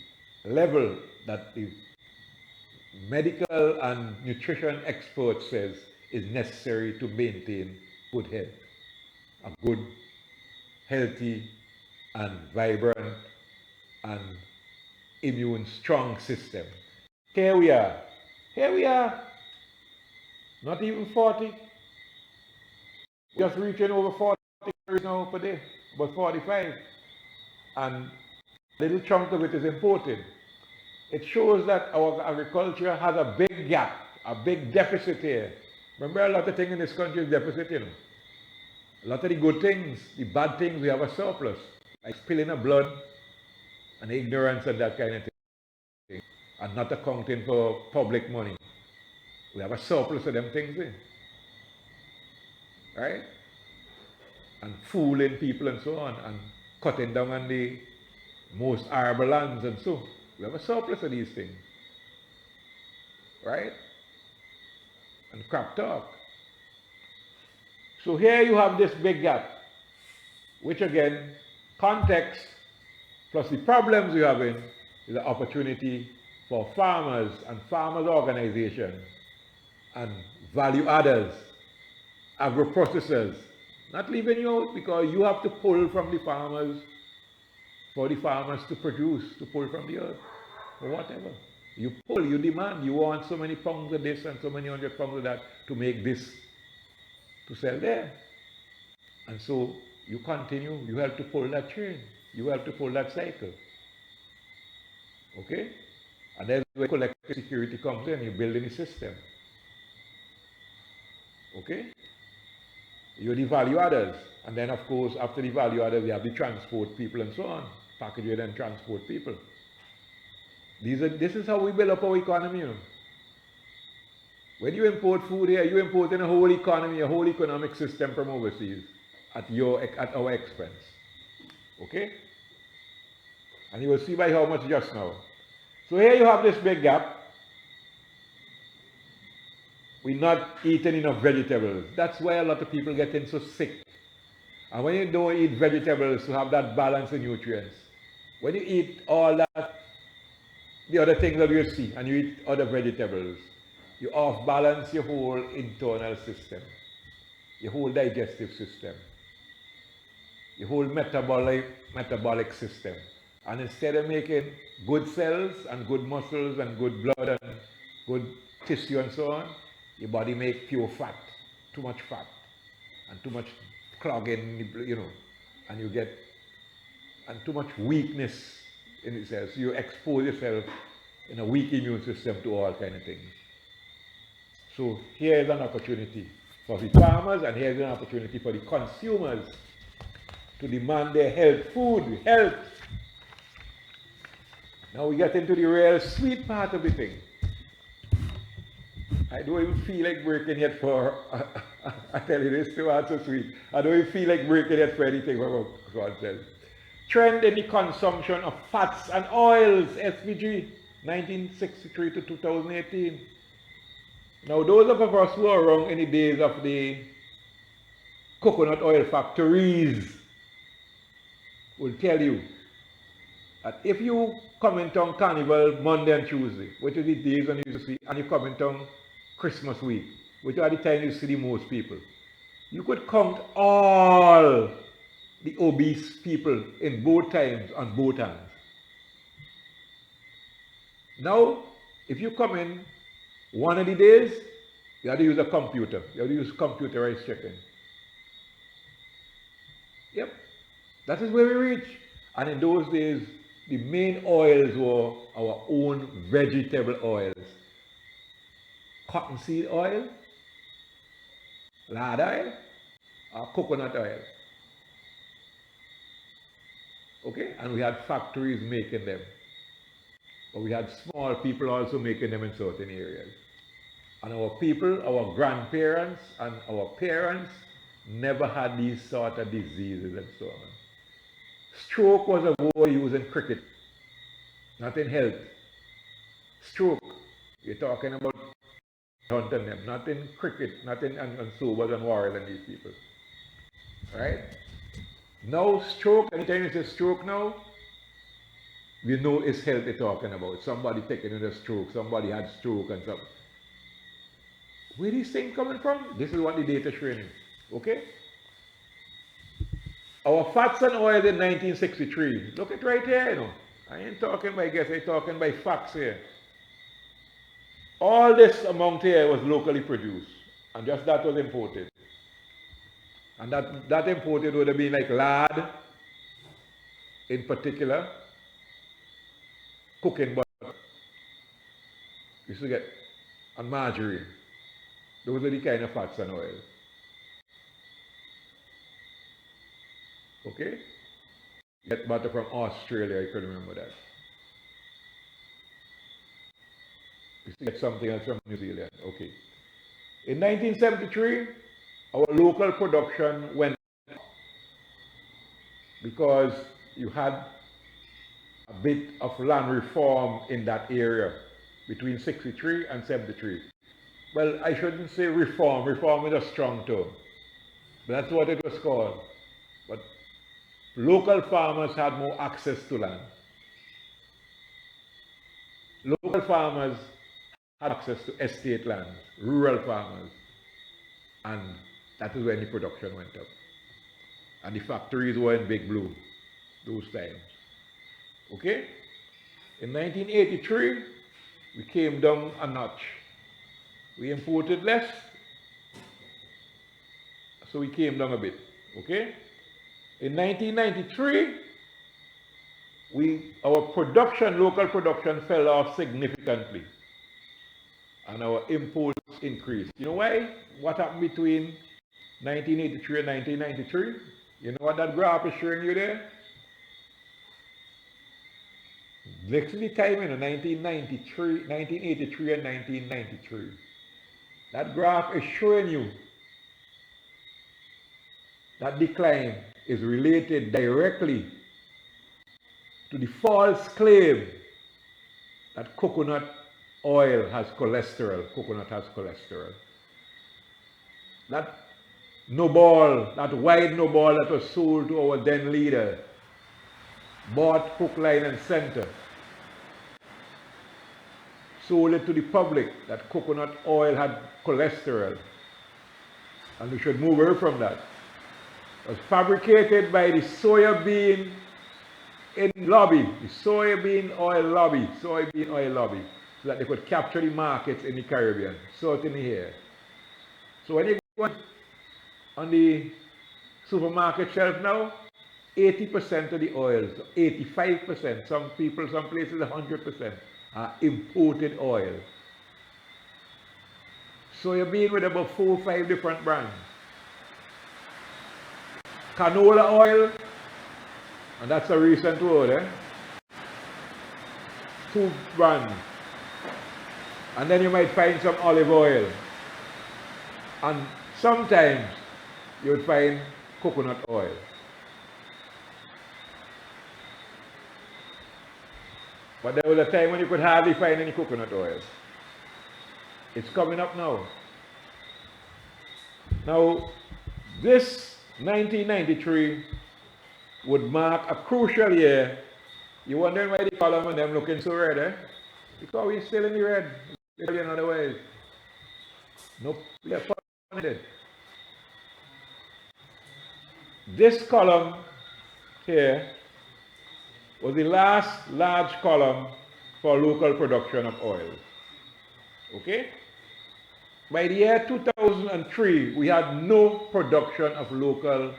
level that the medical and nutrition expert says is necessary to maintain good health. A good, healthy, and vibrant, and immune strong system. Here we are. Here we are, not even 40, just reaching over 40 now per day, about 45. And a little chunk of it is imported. It shows that our agriculture has a big gap, a big deficit here. Remember, a lot of things in this country is deficit, you know. A lot of the good things, the bad things, we have a surplus, like spilling of blood and ignorance and that kind of thing, and not accounting for public money. We have a surplus of them things there, right? And fooling people and so on, and cutting down on the most arable lands and so. We have a surplus of these things, right? And crap talk. So here you have this big gap, which again, context plus the problems you're having is an opportunity for farmers and farmers organizations and value adders, agro-processors, not leaving you out because you have to pull from the farmers for the farmers to produce, to pull from the earth, or whatever. You pull, you demand, you want so many pounds of this and so many 100 pounds of that to make this, to sell there. And so you continue, you have to pull that train, you have to pull that cycle. Okay? And then where collective security comes in, you build in a system. Okay? You're the value adders. And then, of course, after the value adders, we have the transport people and so on. Package it and transport people. This is how we build up our economy, you know. When you import food here, you import in a whole economy, a whole economic system from overseas at our expense. Okay? And you will see by how much just now. So here you have this big gap. We're not eating enough vegetables. That's why a lot of people getting so sick. And when you don't eat vegetables to have that balance in nutrients, when you eat all that, the other things that you see, and you eat other vegetables, you off balance your whole internal system, your whole digestive system, your whole metabolic system. And instead of making good cells and good muscles and good blood and good tissue and so on, your body makes pure fat, too much fat, and too much clogging, you know, and you get, and too much weakness in itself. So you expose yourself in a weak immune system to all kind of things. So here is an opportunity for the farmers, and here is an opportunity for the consumers to demand their health, food, health. Now we get into the real sweet part of the thing. I don't even feel like breaking yet for, I tell you this too, it's so sweet. I don't even feel like breaking yet for anything what God says. Trend in the consumption of fats and oils, SPG, 1963 to 2018. Now those of us who are around in the days of the coconut oil factories will tell you that if you come in town Carnival Monday and Tuesday, which is the days when you used to see, and you come in town Christmas week, which are the time you see the most people, you could count all the obese people in both times on both hands. Now, if you come in one of the days, you have to use a computer. You have to use computerized checking. Yep, that is where we reach. And in those days, the main oils were our own vegetable oils. Cottonseed oil, lard oil, or coconut oil. Okay, and we had factories making them. But we had small people also making them in certain areas. And our people, our grandparents and our parents never had these sort of diseases and so on. Stroke was a word used in cricket, not in health. Stroke, you're talking about hunting them, not in cricket, not in and Sobers and Warriors and these people. Right? Now stroke, anytime you say stroke now, we know it's health they're talking about. Somebody taking in a stroke, somebody had stroke and stuff. Where these things coming from? This is what the data showing you. Okay? Our fats and oils in 1963. Look at right here, you know. I ain't talking by guess, I'm talking by facts here. All this amount here was locally produced, and just that was imported. And that imported would have been like lard, in particular, cooking butter. You used to get, and margarine. Those are the kind of fats and oils. Okay? Get butter from Australia, you can remember that. You used to get something else from New Zealand. Okay. In 1973, our local production went up because you had a bit of land reform in that area between 63 and 73. Well, I shouldn't say reform. Reform is a strong term. But that's what it was called. But local farmers had more access to land. Local farmers had access to estate land, rural farmers. And that is when the production went up. And the factories were in Big Blue those times. Okay? In 1983, we came down a notch. We imported less, so we came down a bit. Okay? In 1993, our production, local production, fell off significantly. And our imports increased. You know why? What happened between 1983 and 1993? You know what that graph is showing you there? This is the time in 1983 and 1993. That graph is showing you that decline is related directly to the false claim that coconut oil has cholesterol. Coconut has cholesterol. That no-ball, that white no-ball that was sold to our then leader, bought hook, line and center, sold it to the public that coconut oil had cholesterol, and we should move away from that. It was fabricated by the soybean lobby, the soybean oil lobby, so that they could capture the markets in the Caribbean, certainly here. So when you go on the supermarket shelf now, 80% of the oils, 85%, some places 100%, are imported oil. Soybean with about 4 or 5 different brands. Canola oil, and that's a recent word, 2 brands. And then you might find some olive oil. And sometimes you would find coconut oil. But there was a time when you could hardly find any coconut oil. It's coming up now. Now, this 1993 would mark a crucial year. You wondering why the column and them looking so red, Because we're still in the red. In other ways. Nope, we are funded. This column here was the last large column for local production of oil. Okay? By the year 2003, we had no production of local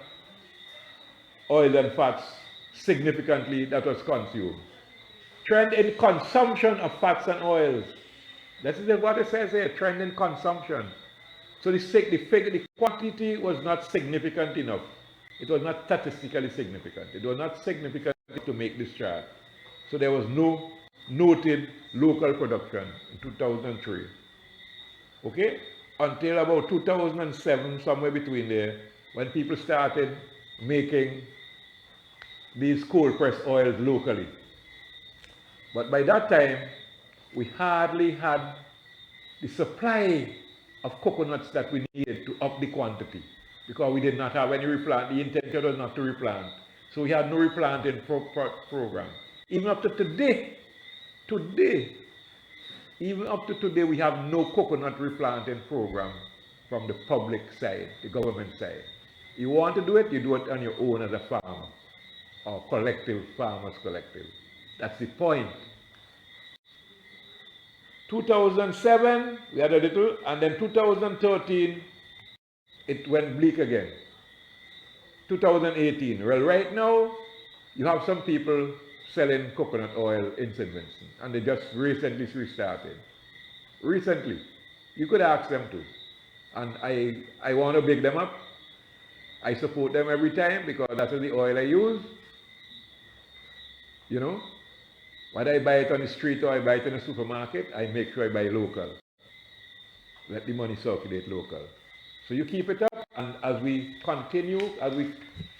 oil and fats significantly that was consumed. Trend in consumption of fats and oils. This is what it says here, trend in consumption. So the quantity was not significant enough. It was not statistically significant. It was not significant to make this chart. So there was no noted local production in 2003. Okay? Until about 2007, somewhere between there, when people started making these cold pressed oils locally. But by that time, we hardly had the supply of coconuts that we needed to up the quantity, because we did not have any replant. The intention was not to replant. So we had no replanting program. Even up to today, we have no coconut replanting program from the public side, the government side. You want to do it, you do it on your own as a farmer, or collective, farmers collective. That's the point. 2007, we had a little, and then 2013, it went bleak again. 2018, well, right now, you have some people selling coconut oil in St. Vincent, and they just recently restarted. Recently. You could ask them to. And I want to big them up. I support them every time because that's the oil I use. You know, whether I buy it on the street or I buy it in a supermarket, I make sure I buy local. Let the money circulate local. So you keep it up, and as we continue, as we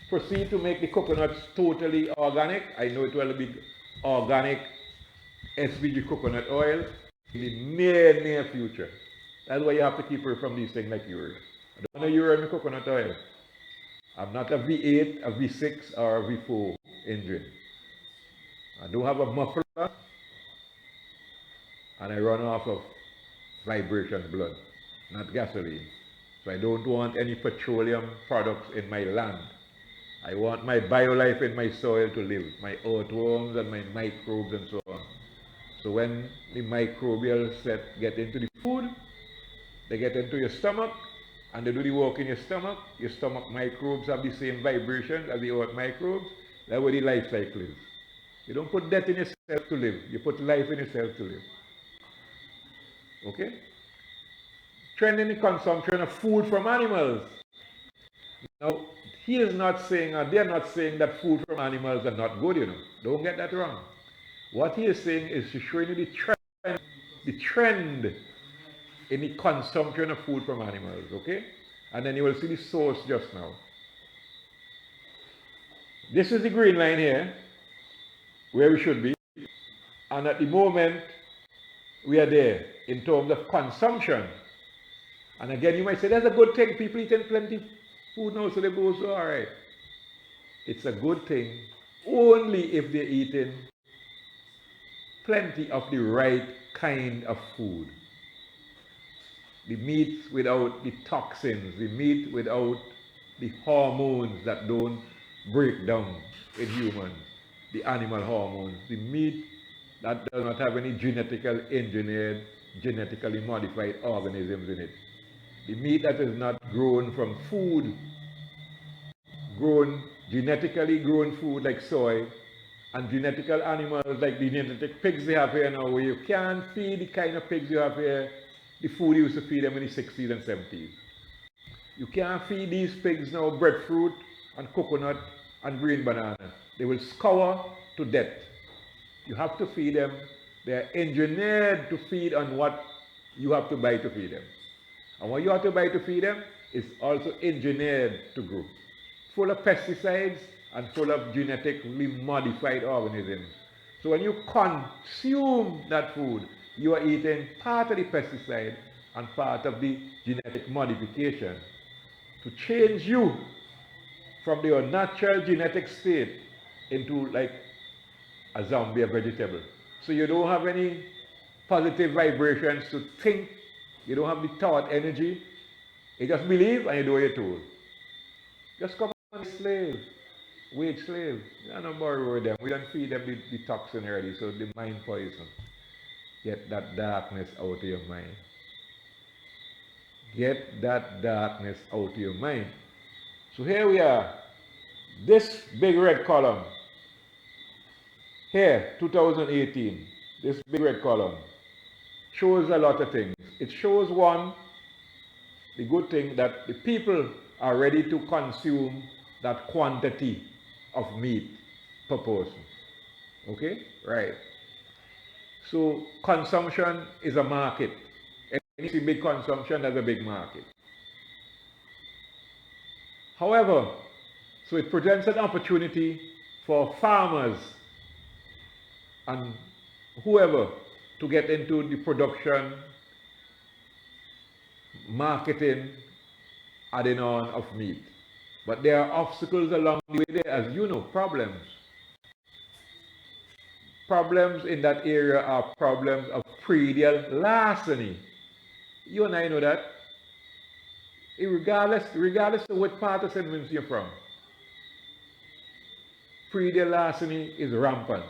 proceed to make the coconuts totally organic, I know it will be organic SVG coconut oil in the near future. That's why you have to keep away from these things like urea. I don't want to urea in the coconut oil. I'm not a V8, a V6, or a V4 engine. I don't have a muffler, and I run off of vibration blood, not gasoline. So I don't want any petroleum products in my land. I want my biolife in my soil to live, my earthworms and my microbes and so on. So when the microbial set get into the food, they get into your stomach, and they do the work in your stomach microbes have the same vibration as the earth microbes. That's where the life cycle is. You don't put death in yourself to live, you put life in yourself to live. Okay? Trend in the consumption of food from animals. Now, he is not saying, or they are not saying that food from animals are not good, you know. Don't get that wrong. What he is saying is to show you the trend in the consumption of food from animals, okay? And then you will see the source just now. This is the green line here, where we should be. And at the moment, we are there in terms of consumption. And again, you might say, that's a good thing. People eating plenty of food now, so they go so all right. It's a good thing only if they're eating plenty of the right kind of food. The meat without the toxins, the meat without the hormones that don't break down in humans, the animal hormones, the meat that does not have any genetically engineered, genetically modified organisms in it. The meat that is not grown from food, genetically grown food like soy, and genetical animals like the genetic pigs they have here now, where you can't feed the kind of pigs you have here, the food you used to feed them in the 60s and 70s. You can't feed these pigs now breadfruit and coconut and green banana. They will scour to death. You have to feed them. They are engineered to feed on what you have to buy to feed them. And what you have to buy to feed them is also engineered to grow. Full of pesticides and full of genetically modified organisms. So when you consume that food, you are eating part of the pesticide and part of the genetic modification to change you from your natural genetic state into like a zombie, a vegetable. So you don't have any positive vibrations to think. You don't have the thought energy. You just believe and you do what you're told. Just come on, slave. Wage slave. You don't borrow with them. We don't feed them the toxin already, so the mind poison. Get that darkness out of your mind. Get that darkness out of your mind. So here we are. This big red column. Here, 2018. This big red column shows a lot of things. It shows one, the good thing that the people are ready to consume that quantity of meat per person. Okay? Right. So consumption is a market. Any big consumption, there's a big market. However, so it presents an opportunity for farmers and whoever to get into the production, marketing, adding on of meat. But there are obstacles along the way there, as you know, problems. Problems in that area are problems of predial larceny. You and I know that. Regardless of what part of St. Vincent you're from, predial larceny is rampant.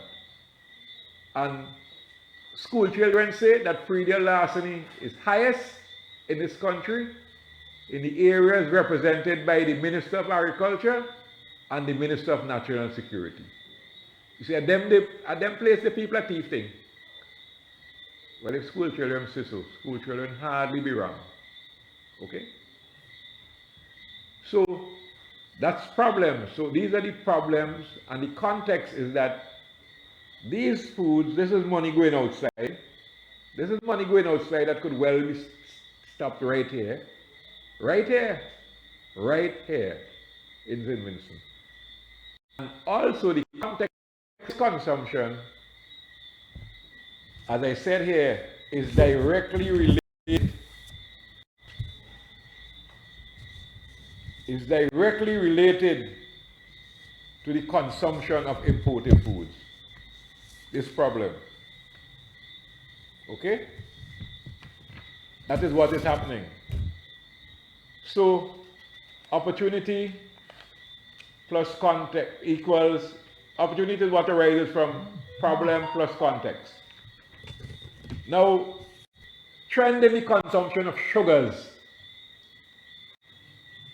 And school children say that pre-deal larceny is highest in this country in the areas represented by the Minister of Agriculture and the Minister of National Security. You see, at them place the people are thieving. Well, if school children say so, school children hardly be wrong. Okay? So, that's problems. So these are the problems, and the context is that these foods, this is money going outside. This is money going outside that could well be stopped right here. Right here. Right here in St. Vincent. And also the context of consumption, as I said here, is directly related to the consumption of imported foods. This problem. Okay? That is what is happening. So, opportunity plus context equals, opportunity is what arises from problem plus context. Now, trend in the consumption of sugars.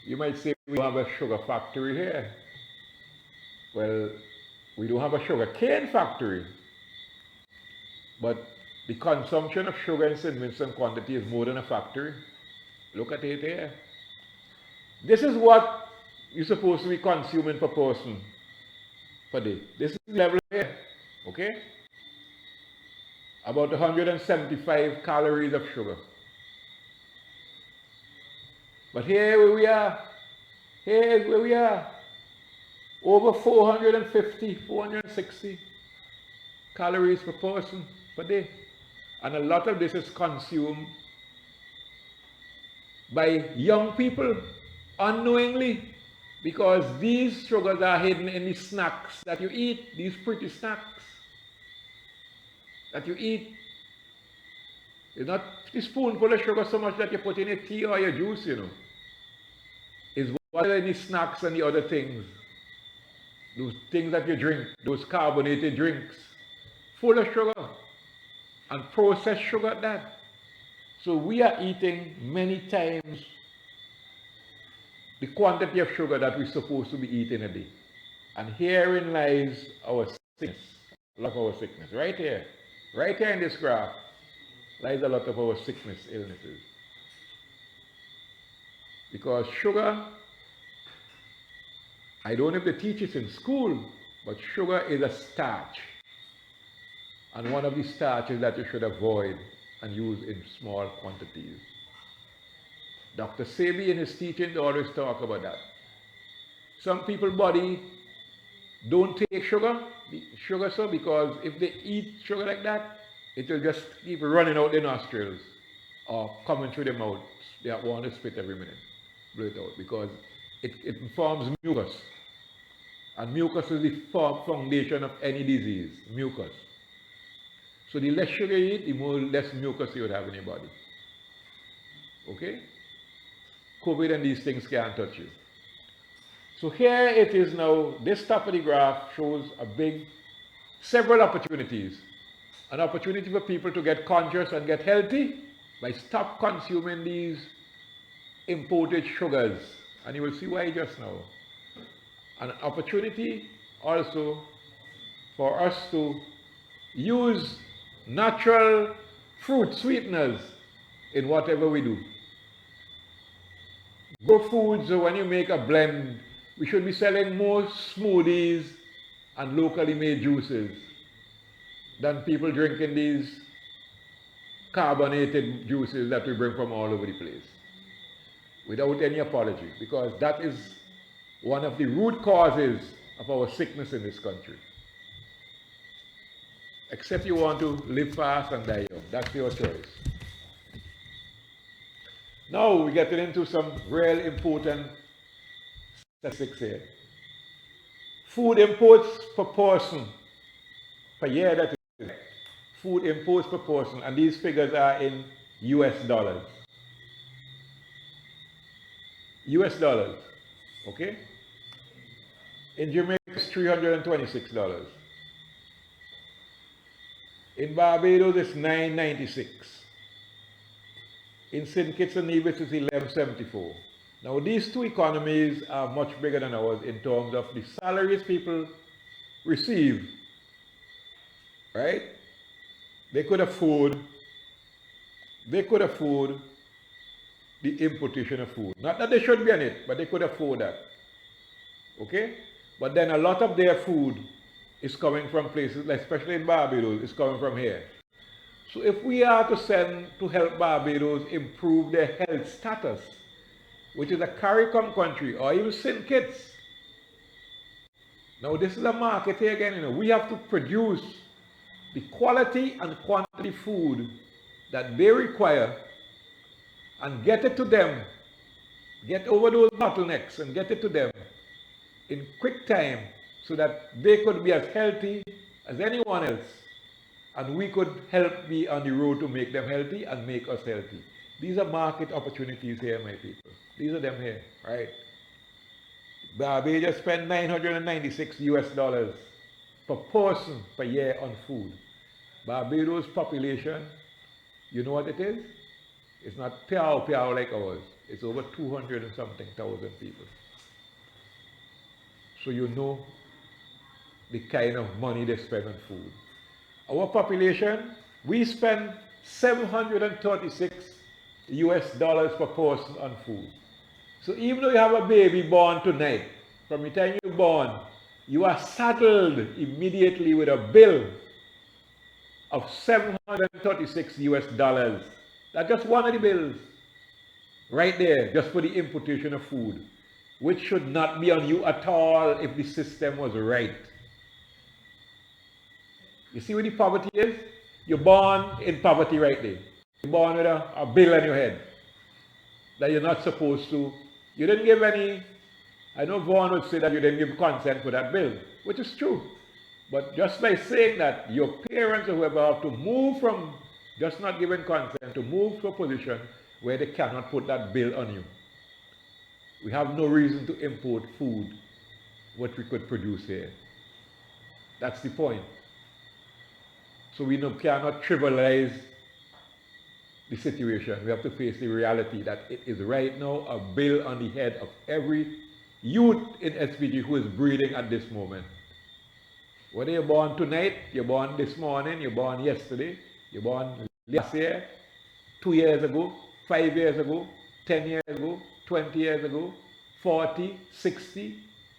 You might say we don't have a sugar factory here. Well, we don't have a sugar cane factory. But the consumption of sugar in St. Vincent quantity is more than a factory. Look at it here. This is what you're supposed to be consuming per person per day. This is the level here. Okay? About 175 calories of sugar. But here where we are, here is where we are. Over 450, 460 calories per person per day. And a lot of this is consumed by young people unknowingly, because these sugars are hidden in the snacks that you eat, these pretty snacks that you eat. It's not a spoonful of sugar so much that you put in your tea or your juice, you know. It's what are the snacks and the other things. Those things that you drink, those carbonated drinks, full of sugar and processed sugar at that. So we are eating many times the quantity of sugar that we're supposed to be eating a day. And herein lies our sickness, a lot of our sickness. Right here in this graph, lies a lot of our sickness, illnesses. Because sugar, I don't know if they teach it in school, but sugar is a starch. And one of the starches that you should avoid and use in small quantities. Dr. Sebi in his teaching always talk about that. Some people's body don't take sugar so because if they eat sugar like that, it will just keep running out their nostrils or coming through their mouth. They want to spit every minute, blow it out, because it forms mucus. And mucus is the foundation of any disease, mucus. So the less sugar you eat, the less mucus you would have in your body. Okay? COVID and these things can't touch you. So here it is now, this top of the graph shows several opportunities. An opportunity for people to get conscious and get healthy by stop consuming these imported sugars. And you will see why just now. An opportunity also for us to use natural fruit sweeteners in whatever we do. Grow foods, so when you make a blend, we should be selling more smoothies and locally made juices than people drinking these carbonated juices that we bring from all over the place. Without any apology, because that is one of the root causes of our sickness in this country. Except you want to live fast and die young. That's your choice. Now we're getting into some real important statistics here. Food imports per person per year, that is food imports per person, and these figures are in US dollars. US dollars, okay? In Jamaica, it's $326. In Barbados, it's 9.96. In St. Kitts and Nevis, it's 11.74. Now, these two economies are much bigger than ours in terms of the salaries people receive, right? They could afford the importation of food. Not that they should be on it, but they could afford that. Okay? But then a lot of their food is coming from places, especially in Barbados, is coming from here. So if we are to send to help Barbados improve their health status, which is a CARICOM country, or even St. Kitts, now this is a market here again, we have to produce the quality and quantity food that they require and get it to them, get over those bottlenecks and get it to them in quick time so that they could be as healthy as anyone else, and we could help be on the road to make them healthy and make us healthy. These are market opportunities here, my people. These are them here, right? Barbados spend $996 per person per year on food. Barbados population, you know what it is? It's not piao like ours. It's over 200 and something thousand people. So you know the kind of money they spend on food. Our population, we spend $736 per person on food. So even though you have a baby born tonight, from the time you're born, you are saddled immediately with a bill of $736. That's just one of the bills. Right there, just for the importation of food, which should not be on you at all if the system was right. You see what the poverty is? You're born in poverty right there. You're born with a bill on your head that you're not supposed to. You didn't give any, I know Vaughan would say that you didn't give consent for that bill, which is true. But just by saying that, your parents or whoever have to move from just not giving consent to move to a position where they cannot put that bill on you. We have no reason to import food, what we could produce here. That's the point. So we cannot trivialize the situation. We have to face the reality that it is right now a bill on the head of every youth in SPG who is breathing at this moment. Whether you're born tonight, you're born this morning, you're born yesterday, you're born last year, 2 years ago, 5 years ago, 10 years ago, 20 years ago, 40, 60,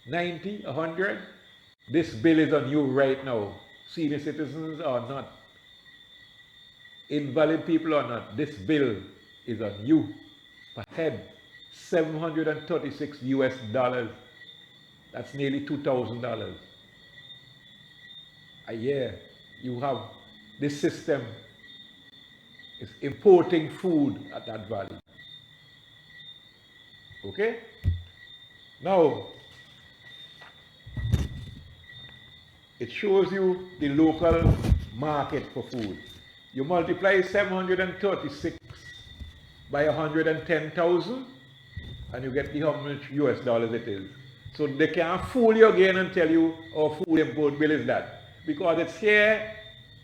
90, 100. This bill is on you right now. Senior citizens or not, invalid people or not, this bill is on you per head. $736. That's nearly $2,000 a year. You have this system is importing food at that value. Okay? Now, it shows you the local market for food. You multiply 736 by 110,000 and you get the how much US dollars it is. So they can't fool you again and tell you, oh, food import bill is that. Because it's here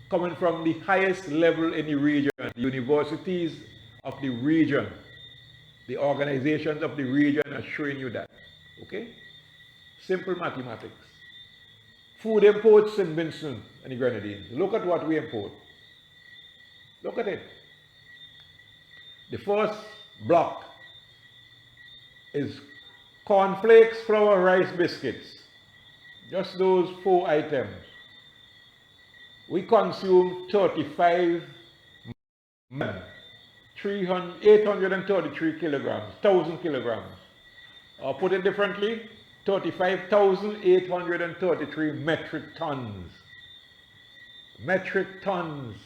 coming from the highest level in the region, the universities of the region, the organizations of the region are showing you that. Okay? Simple mathematics. Food imports in Vincent and the Grenadines. Look at what we import. Look at it. The first block is cornflakes, flour, rice, biscuits. Just those 4 items. We consume 35 833 kilograms, 1,000 kilograms. Or put it differently, 35,833 metric tons. Metric tons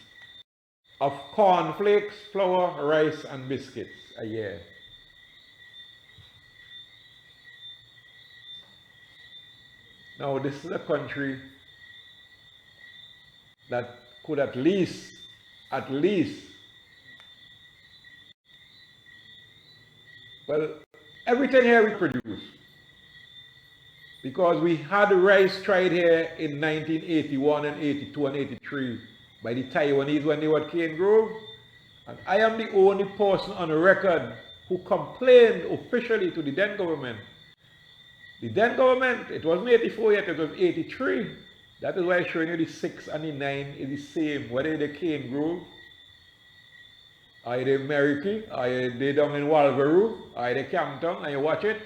of cornflakes, flour, rice, and biscuits a year. Now, this is a country that could at least, well, everything here we produce. Because we had rice tried here in 1981 and 82 and 83 by the Taiwanese when they were at Cane Grove. And I am the only person on record who complained officially to the then government. The then government, it wasn't 84 yet, it was 83. That is why I'm showing you the 6 and the 9 is the same, whether they Cane Grove, or they Meriki, or they down in Walvaroo, or they Camptown, and you watch it.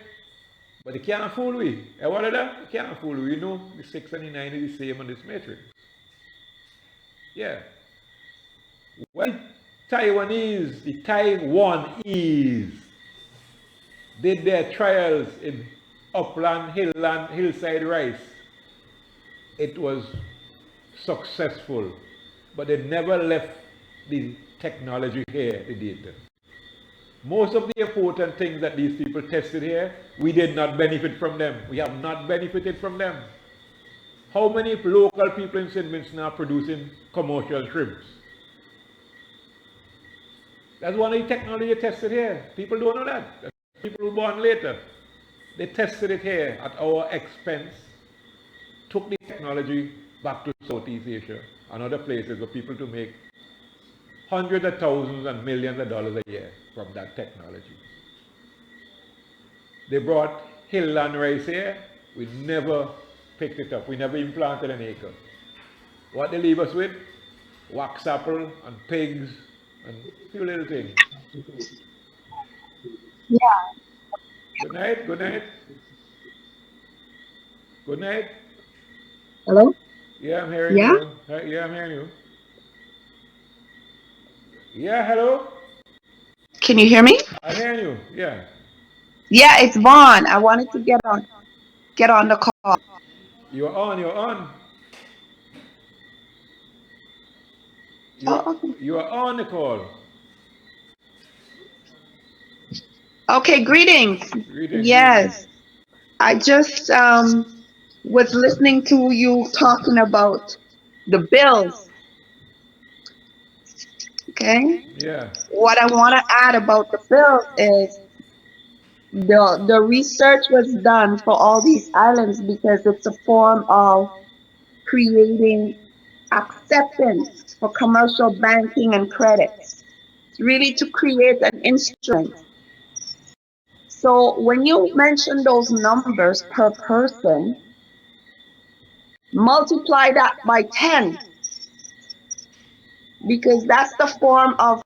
But they can't fool we. And what of that? They can't fool we. You know, the 6 and the 9 is the same on this matrix. Yeah. When Taiwanese, the Taiwanese did their trials in upland, hillland, hillside rice, it was successful. But they never left the technology here, the data. Most of the important things that these people tested here, we did not benefit from them. We have not benefited from them. How many local people in St. Vincent are producing commercial shrimps? That's one of the technology tested here. People don't know that. That's people who were born later. They tested it here at our expense, took the technology back to Southeast Asia and other places for people to make hundreds of thousands and millions of dollars a year from that technology. They brought hillland rice here. We never picked it up. We never even planted an acre. What they leave us with? Wax apple and pigs and a few little things. Yeah. Good night, good night. Good night. Hello? Yeah, I'm hearing Yeah? you. Yeah, I'm hearing you. Yeah, hello? Can you hear me? I'm hearing you. Yeah. Yeah, it's Vaughn. I wanted to get on the call. You're on, you're on. Oh, okay. You are on the call. Okay, greetings. Greetings, Yes. I just was listening to you talking about the bills. Okay? Yeah. What I want to add about the bills is the research was done for all these islands because it's a form of creating acceptance for commercial banking and credit. It's really to create an instrument. So when you mention those numbers per person, multiply that by 10 because that's the form of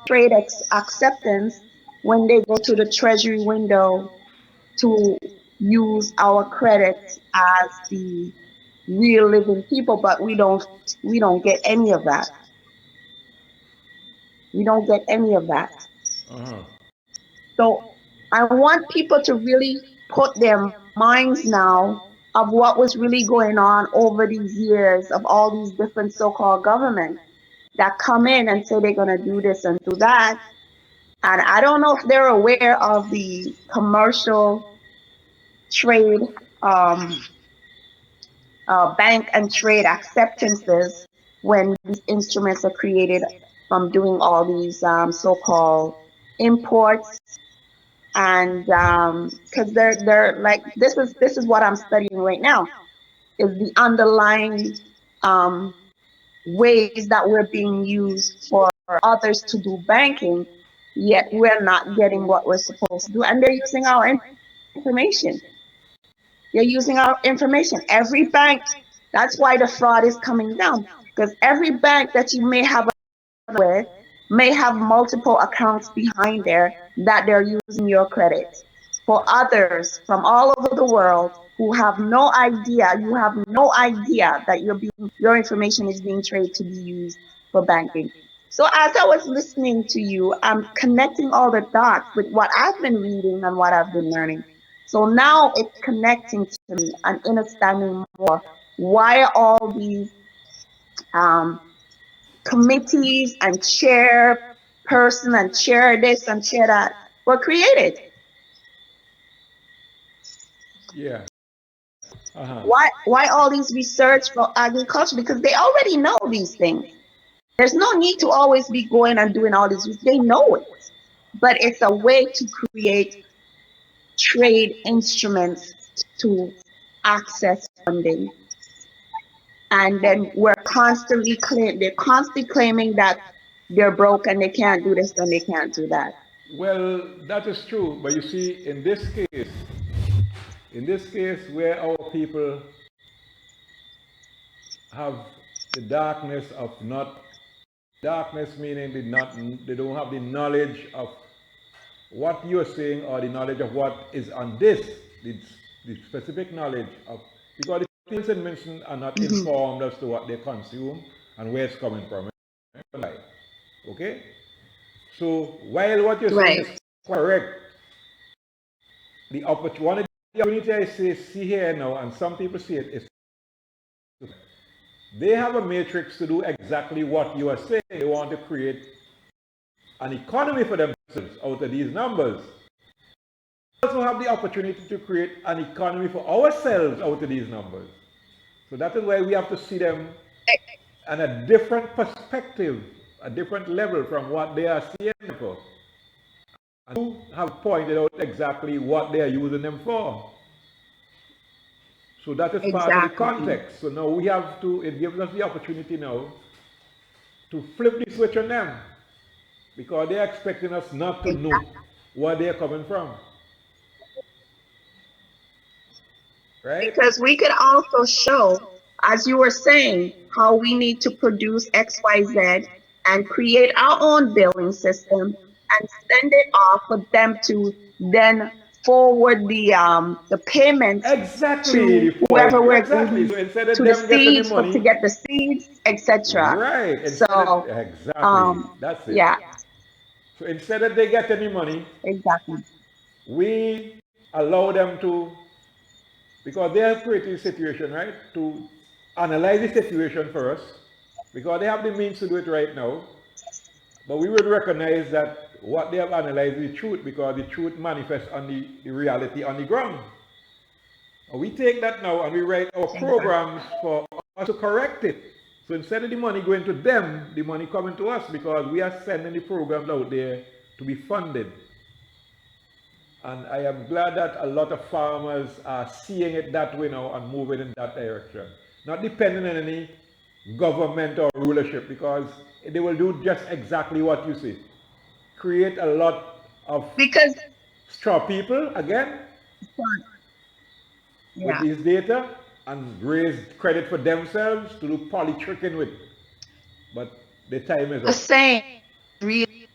trade acceptance when they go to the treasury window to use our credit as the real living people, but we don't get any of that. We don't get any of that. Uh-huh. So I want people to really put their minds now of what was really going on over these years of all these different so-called governments that come in and say they're going to do this and do that. And I don't know if they're aware of the commercial trade, bank and trade acceptances when these instruments are created from doing all these so-called imports. And because they're like this is what I'm studying right now is the underlying ways that we're being used for others to do banking, yet we're not getting what we're supposed to do, and they're using our information. They're using our information. Every bank. That's why the fraud is coming down because every bank that you may have with may have multiple accounts behind there that they're using your credit for others from all over the world who have no idea. You have no idea that your information is being traded to be used for banking. So as I was listening to you, I'm connecting all the dots with what I've been reading and what I've been learning. So now it's connecting to me and understanding more why all these committees and chairperson and chair this and chair that were created. Yeah. Uh-huh. Why all these research for agriculture? Because they already know these things. There's no need to always be going and doing all this. They know it. But it's a way to create trade instruments to access funding. And then we're constantly claiming that they're broke and they can't do this and they can't do that. Well, that is true. But you see, in this case where our people have the darkness of not, darkness meaning they don't have the knowledge of what you're saying or the knowledge of what is on this, the specific knowledge of, because the people in Vincent are not informed as to what they consume and where it's coming from. Okay? So while what you're saying is correct, the opportunity I see here now, and some people see it, is they have a matrix to do exactly what you are saying. They want to create an economy for themselves out of these numbers. We also have the opportunity to create an economy for ourselves out of these numbers. So that is why we have to see them on a different perspective, a different level from what they are seeing for. And you have pointed out exactly what they are using them for. So that is part of the context. So now we have to, it gives us the opportunity now to flip the switch on them, because they are expecting us not to know where they are coming from. Right? Because we could also show, as you were saying, how we need to produce XYZ and create our own billing system and send it off for them to then forward the payments exactly to whoever we're exactly. So instead of to the them getting the seeds money, to get the seeds, etc. right? Exactly. That's it. Yeah, So instead of they get any money, exactly. we allow them to, because they have created a situation, right? To analyze the situation for us, because they have the means to do it right now. But we would recognize that what they have analyzed is the truth, because the truth manifests on the reality on the ground. And we take that now and we write our programs for us to correct it. So instead of the money going to them, the money coming to us, because we are sending the programs out there to be funded. And I am glad that a lot of farmers are seeing it that way now and moving in that direction. Not depending on any government or rulership, because they will do just exactly what you say. Create a lot of straw people again with these data and raise credit for themselves to do polytricking with. But the time is up. The same. Really.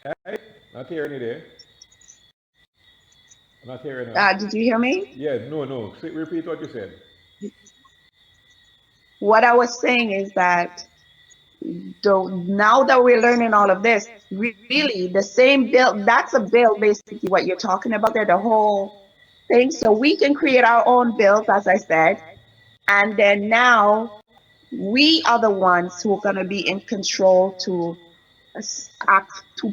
Hey, not hearing it there. I'm not hearing it. Did you hear me? Yeah, no. Repeat what you said. What I was saying is that now that we're learning all of this, really the same bill, that's a bill basically what you're talking about there, the whole thing. So we can create our own bills, as I said, and then now we are the ones who are going to be in control to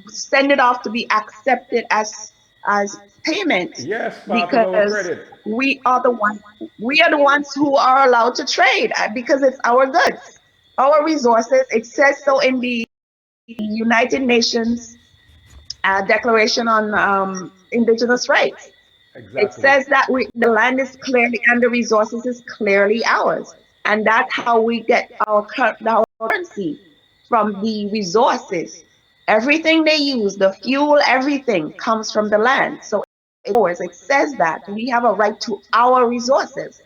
send it off to be accepted as payment. Yes, because we are the ones who are allowed to trade, because it's our goods, our resources. It says so in the United Nations Declaration on Indigenous Rights. Exactly. It says that the land is clearly and the resources is clearly ours, and that's how we get our currency, from the resources. Everything they use, the fuel, everything comes from the land. So it says that we have a right to our resources.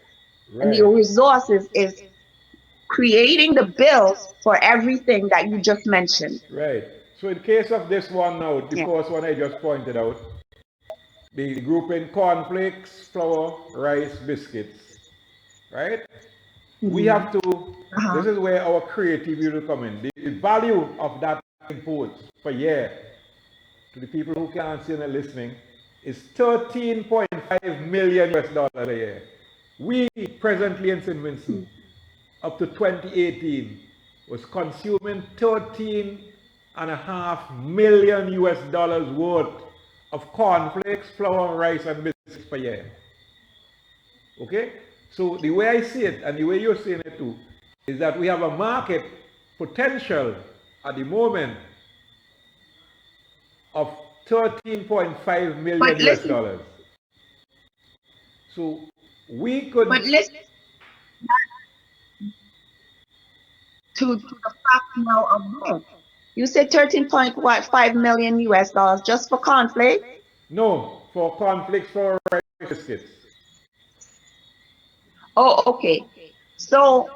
Right. And the resources is creating the bills for everything that you just mentioned. Right. So in case of this one now, the first one I just pointed out, the group in cornflakes, flour, rice, biscuits, right? We have to, this is where our creativity will come in. The value of that input per year to the people who can't see and are listening is $13.5 million a year. We presently in St. Vincent, up to 2018, was consuming $13.5 million worth of cornflakes, flour, rice, and biscuits per year. Okay? So the way I see it, and the way you're seeing it too, is that we have a market potential at the moment of $13.5 million. So we could... But listen, to the fact now of this. You said 13.5 million US dollars just for cornflakes? No, for conflicts for rice biscuits. Oh, okay. So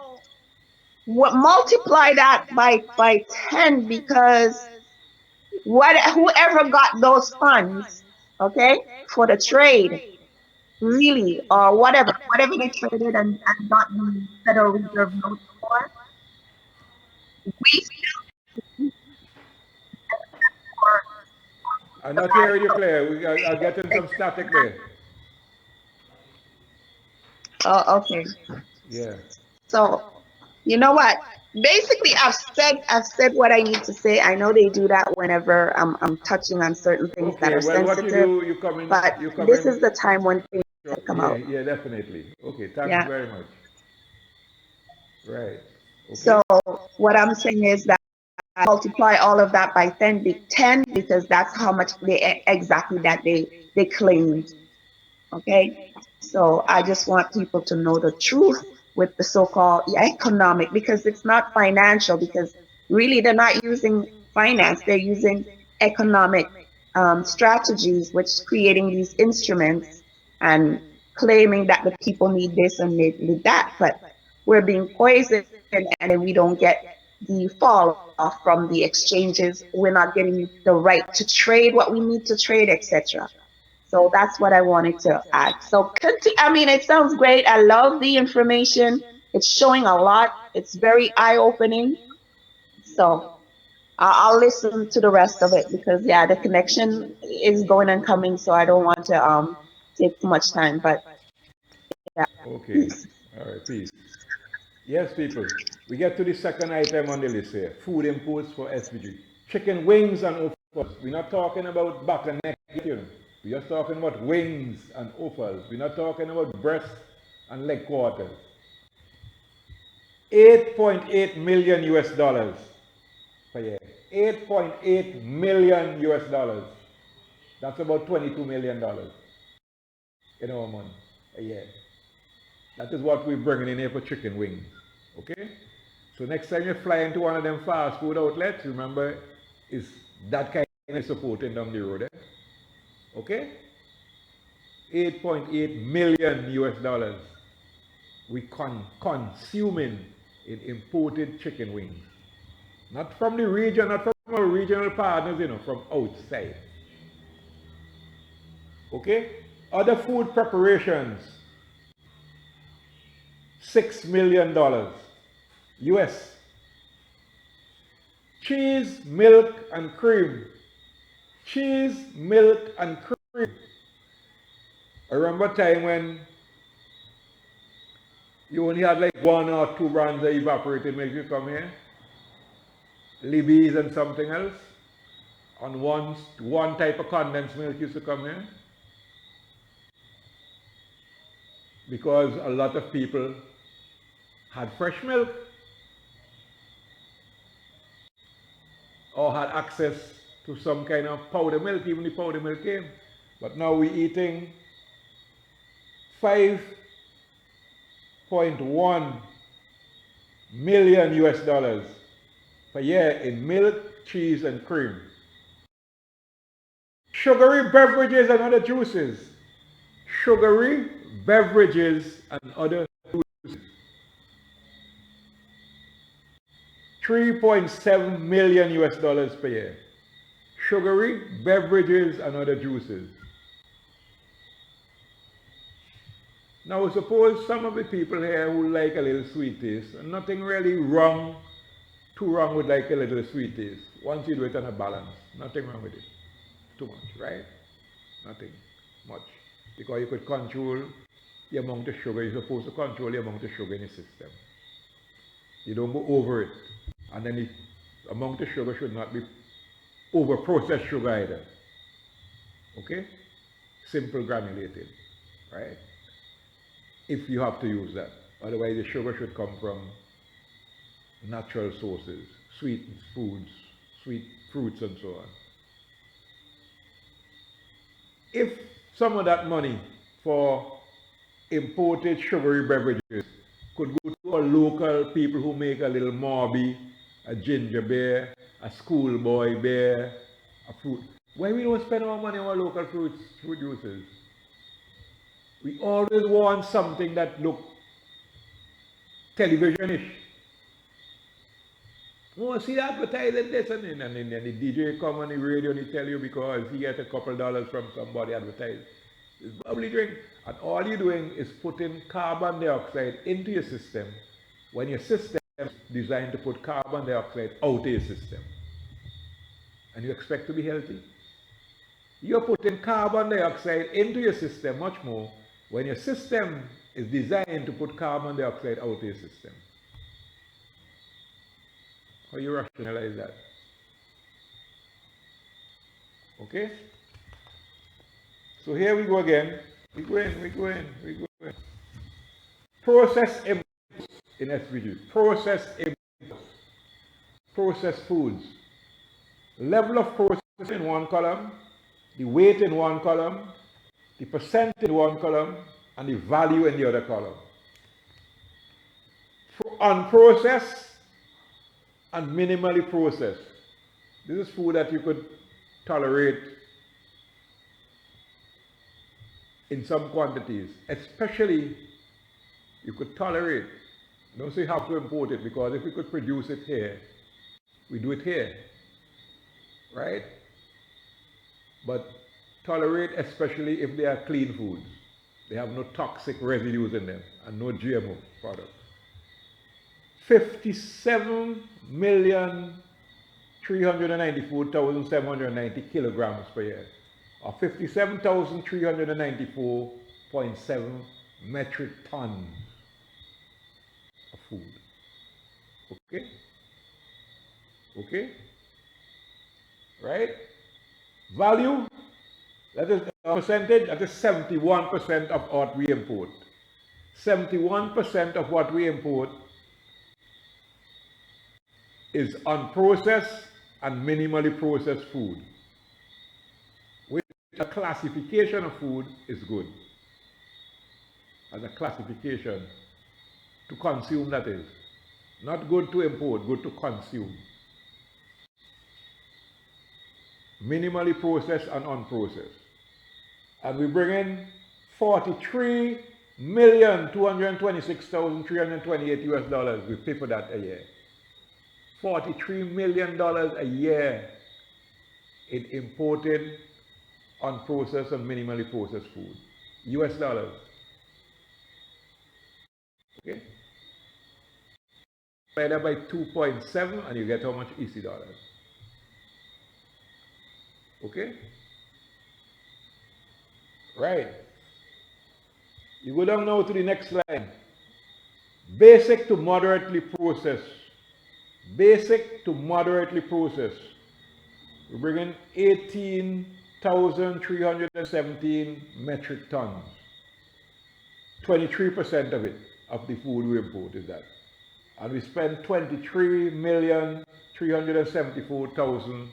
multiply that by 10, because whoever got those funds, okay, for the trade, really, or whatever they traded and got the Federal Reserve notes for, we for I'm the not hearing you value. clear. I'm getting some static there. Oh, okay. Yeah. So, you know what? Basically, I've said what I need to say. I know they do that whenever I'm touching on certain things that Okay, are well, what you sensitive, do, but you come this in. is the time when things come Yeah, out. yeah, definitely. Okay, thanks Yeah. very much. Right. So Okay. what I'm saying is that I multiply all of that by 10 because that's how much exactly that they claimed. Okay. So I just want people to know the truth with the so-called economic, because it's not financial, because really they're not using finance, they're using economic strategies, which creating these instruments and claiming that the people need this and need that, but we're being poisoned, and then we don't get the fall off from the exchanges. We're not getting the right to trade what we need to trade, etc. So that's what I wanted to add. So, I mean, it sounds great. I love the information. It's showing a lot. It's very eye-opening. So I'll listen to the rest of it, because yeah, the connection is going and coming. So I don't want to take too much time. But yeah, Okay. peace. All right, peace. Yes, people. We get to the second item on the list here. Food imports for SPG. Chicken wings and offals. We're not talking about back and neck, you know. We're just talking about wings and offals. We're not talking about breast and leg quarters. 8.8 million US dollars per year. 8.8 million US dollars. That's about $22 million in our money a year. That is what we're bringing in here for chicken wings. Okay? So next time you fly into one of them fast food outlets, remember, is that kind of supporting down the road. Okay? 8.8 million US dollars we consuming in imported chicken wings. Not from the region, not from our regional partners, you know, from outside. Okay? Other food preparations, $6 million US. Cheese, milk, and cream. Cheese, milk, and cream. I remember a time when you only had like one or two brands of evaporated milk you come here. Libby's and something else. And one type of condensed milk used to come here. Because a lot of people had fresh milk or had access to some kind of powder milk, even the powder milk came. But now we're eating 5.1 million US dollars per year in milk, cheese, and cream. Sugary beverages and other juices. Sugary beverages and other juices. 3.7 million US dollars per year. Sugary beverages and other juices. Now suppose some of the people here who like a little sweet taste, and nothing really wrong, too wrong with like a little sweet taste. Once you do it on a balance, nothing wrong with it. Too much, right? Nothing much. Because you could control the amount of sugar. You're supposed to control the amount of sugar in the system. You don't go over it. And then the amount of sugar should not be over processed sugar either. Okay? Simple granulated, right? If you have to use that. Otherwise, the sugar should come from natural sources, sweet foods, sweet fruits, and so on. If some of that money for imported sugary beverages could go to a local people who make a little Morby, a ginger beer, a schoolboy beer, a fruit. Why we don't spend our money on our local fruit juices? We always want something that look television-ish. Oh, see advertising this and then the DJ come on the radio and he tell you because he gets a couple dollars from somebody advertising. It's bubbly drink. And all you're doing is putting carbon dioxide into your system when your system is designed to put carbon dioxide out of your system. And you expect to be healthy? You're putting carbon dioxide into your system much more when your system is designed to put carbon dioxide out of your system. How you rationalize that? Okay? So here we go again. We go in. Processed inputs in SPG. Processed inputs. Processed foods. Level of processing in one column, the weight in one column, the percent in one column, and the value in the other column. Unprocessed and minimally processed. This is food that you could tolerate in some quantities, especially you could tolerate. Don't say you have to import it, because if we could produce it here, we do it here, right? But tolerate, especially if they are clean foods. They have no toxic residues in them and no GMO products. 57,394,790 kilograms per year, or 57,394.7 metric tons of food. Okay? Okay? Right? Value, that is a percentage, that is 71% of what we import. 71% of what we import is unprocessed and minimally processed food, which a classification of food is good. As a classification to consume, that is. Not good to import, good to consume. Minimally processed and unprocessed. And we bring in 43,226,328 US dollars. We pay for that a year. $43 million a year in imported, unprocessed and minimally processed food. US dollars. Okay? Divide that by 2.7 and you get how much EC dollars. Okay? Right. You go down now to the next line. Basic to moderately processed. Basic to moderately processed. We bring in 18,317 metric tons. 23% of it, of the food we import, is that. And we spend 23,374,000,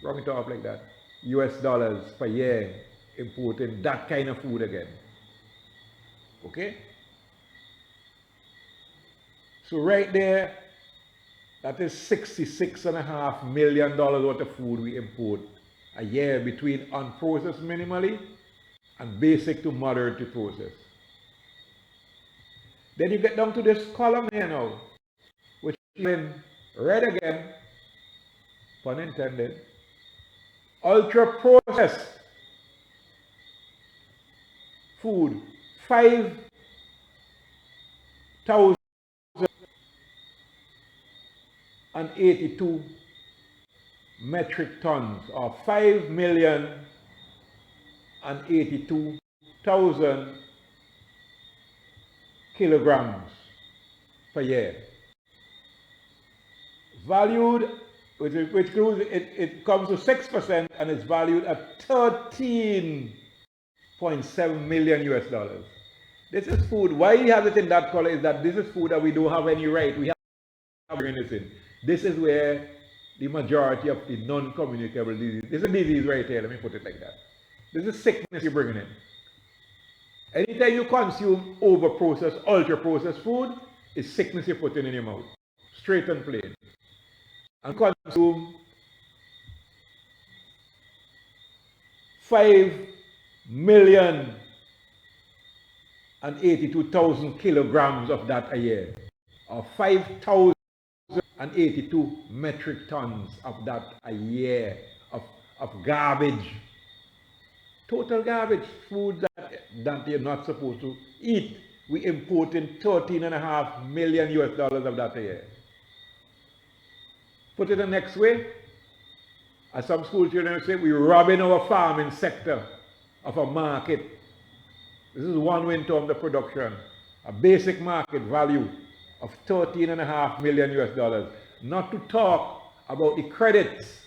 round it up like that, US dollars per year importing that kind of food again. Okay? So right there, that is $66.5 million worth of food we import a year between unprocessed minimally and basic to moderately processed. Then you get down to this column here now, which is in red again, pun intended, ultra processed food, 5,082 metric tons, or 5,082,000 kilograms per year. Valued, which grows, it comes to 6% and it's valued at 13.7 million US dollars. This is food. Why we have it in that color is that this is food that we don't have any right. We have to bring this in. This is where the majority of the non-communicable disease, this is a disease right here, let me put it like that. This is sickness you're bringing in. Anytime you consume over-processed, ultra-processed food, is sickness you're putting in your mouth, straight and plain. And consume 5,082,000 kilograms of that a year, or 5,082 metric tons of that a year of garbage. Total garbage, food that you're not supposed to eat. We importing $13.5 million US of that a year. Put it the next way, as some school children say, we're robbing our farming sector of a market. This is one way in terms of production. A basic market value of $13.5 million US. Not to talk about the credits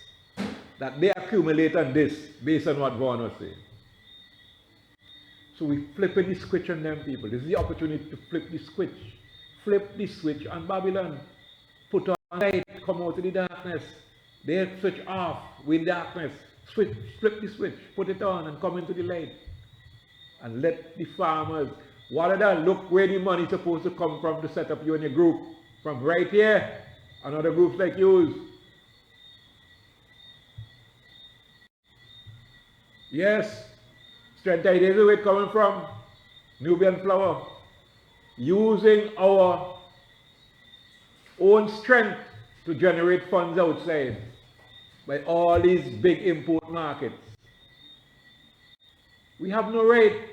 that they accumulate on this based on what Vaughn was saying. So we flipping the switch on them people. This is the opportunity to flip the switch. Flip the switch on Babylon. Put on light, come out of the darkness. They switch off with darkness. Switch, flip the switch, put it on and come into the light. And let the farmers, what are that? Look where the money is supposed to come from to set up you and your group. From right here, and other groups like yours. Yes, Strength Ideas, where it's coming from. Nubian Flower. Using our own strength to generate funds outside by all these big import markets. We have no right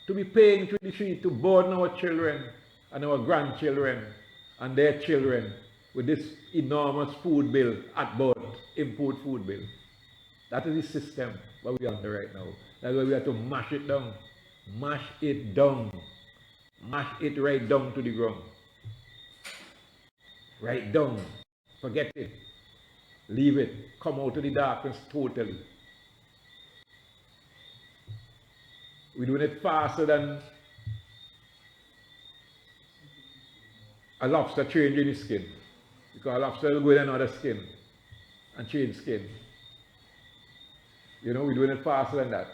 to be paying to the street to burden our children and our grandchildren and their children with this enormous food bill at birth, import food bill. That is the system that we are under right now. That's why we have to mash it down. Mash it down. Mash it right down to the ground. Right down. Forget it. Leave it. Come out of the darkness totally. We're doing it faster than a lobster changing its skin. Because a lobster will go in another skin and change skin. You know, we're doing it faster than that.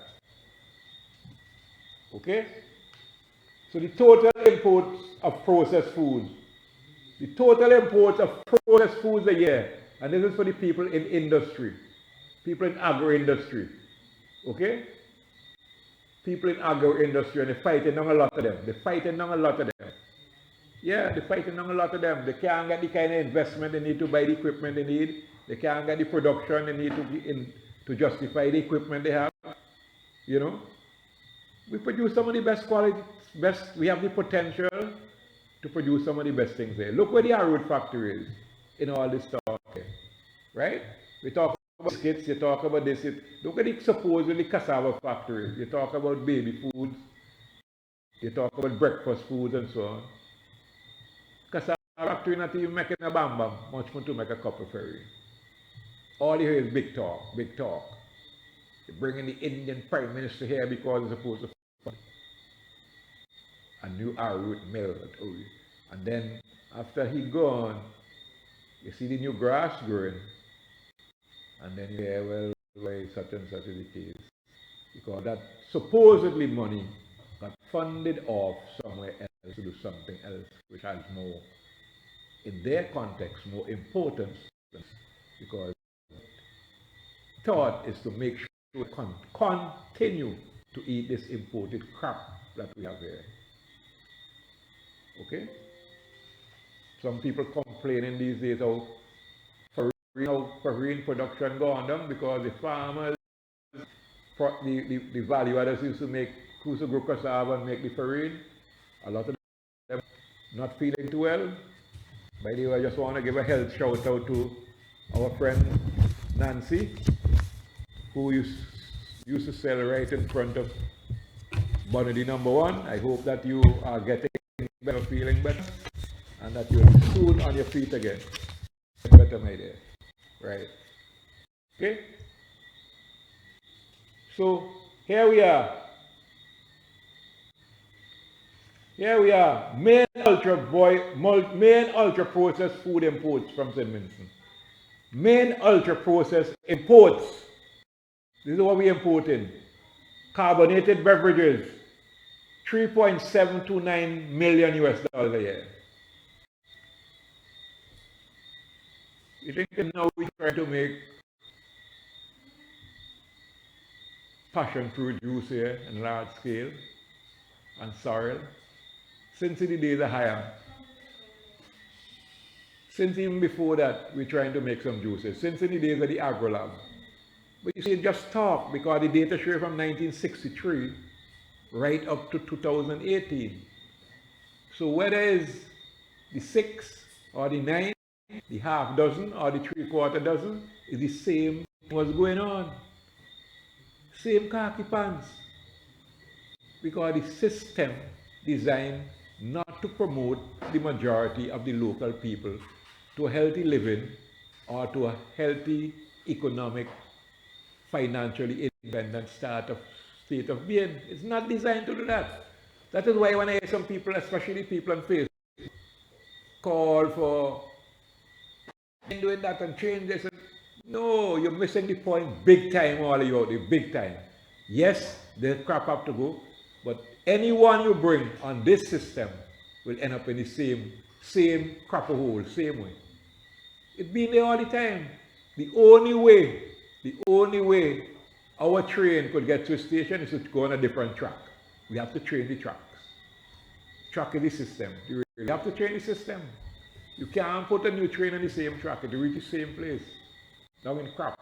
Okay? So the total imports of processed foods. The total imports of processed foods a year. And this is for the people in industry. People in agro-industry. Okay? People in agro-industry, and they're fighting on a lot of them. They're fighting on a lot of them. Yeah, they're fighting on a lot of them. They can't get the kind of investment they need to buy the equipment they need. They can't get the production they need to justify the equipment they have. You know? We produce some of the best quality, we have the potential to produce some of the best things there. Look where the Arrow factory is in all this stuff here. Right? We talk about biscuits, you talk about this. Look at the supposedly cassava factory. You talk about baby foods. You talk about breakfast foods and so on. Cassava factory not even making a bam bam, much more to make a cup of ferry. All you hear is big talk, big talk. You're bringing the Indian Prime Minister here because he's supposed to fund a new arrowroot mill at Oyo. And then after he gone, you see the new grass growing. And then you hear, well, why such and such is the case. Because that supposedly money got funded off somewhere else to do something else which has more, in their context, more importance. Because thought is to make sure we continue to eat this imported crap that we have here. Okay? Some people complaining these days how farine production gone down because the farmers, the value adders used to grow cassava and make the farine. A lot of them not feeling too well. By the way, I just want to give a health shout out to our friend Nancy, who used to sell right in front of Bonady #1. I hope that you are getting better, feeling better, and that you'll be soon on your feet again. Better, my dear. Right. Okay? So, here we are. Here we are. Main ultra processed food imports from St. Vincent. Main ultra processed imports. This is what we import in. Carbonated beverages. $3.729 million a year. You think now we're trying to make passion fruit juice here in large scale and sorrel? Since in the days of Hayam. Since even before that, we're trying to make some juices. Since in the days of the AgroLab. But you see, just talk, because the data show from 1963 right up to 2018. So whether it's the 6 or the 9, the half dozen or the 3/4 dozen, is the same what's going on. Same khaki pants. Because the system designed not to promote the majority of the local people to a healthy living or to a healthy economic, financially independent state of being. It's not designed to do that. That is why when I hear some people, especially people on Facebook, call for doing that and change this, no, you're missing the point big time, all of you out there, big time. Yes, the crap have to go, but anyone you bring on this system will end up in the same crap hole, same way. It's been there all the time. The only way our train could get to a station is to go on a different track. We have to train the tracks. Track is the system. You really have to train the system. You can't put a new train on the same track. It will reach the same place. Now in crap.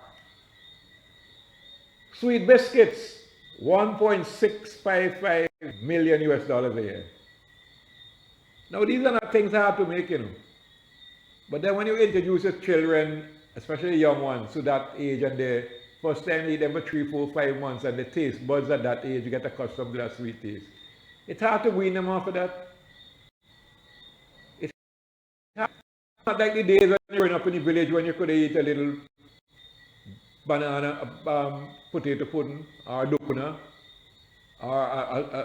Sweet biscuits, $1.655 million a year. Now these are not things hard to make, you know. But then when you introduce your children, especially young ones, to that age, and the first time you eat them for 3, 4, 5 months, and the taste buds at that age, you get accustomed to that sweet taste. It's hard to wean them off of that. It's not like the days when you were up in the village when you could eat a little banana, potato pudding, or dokuna, or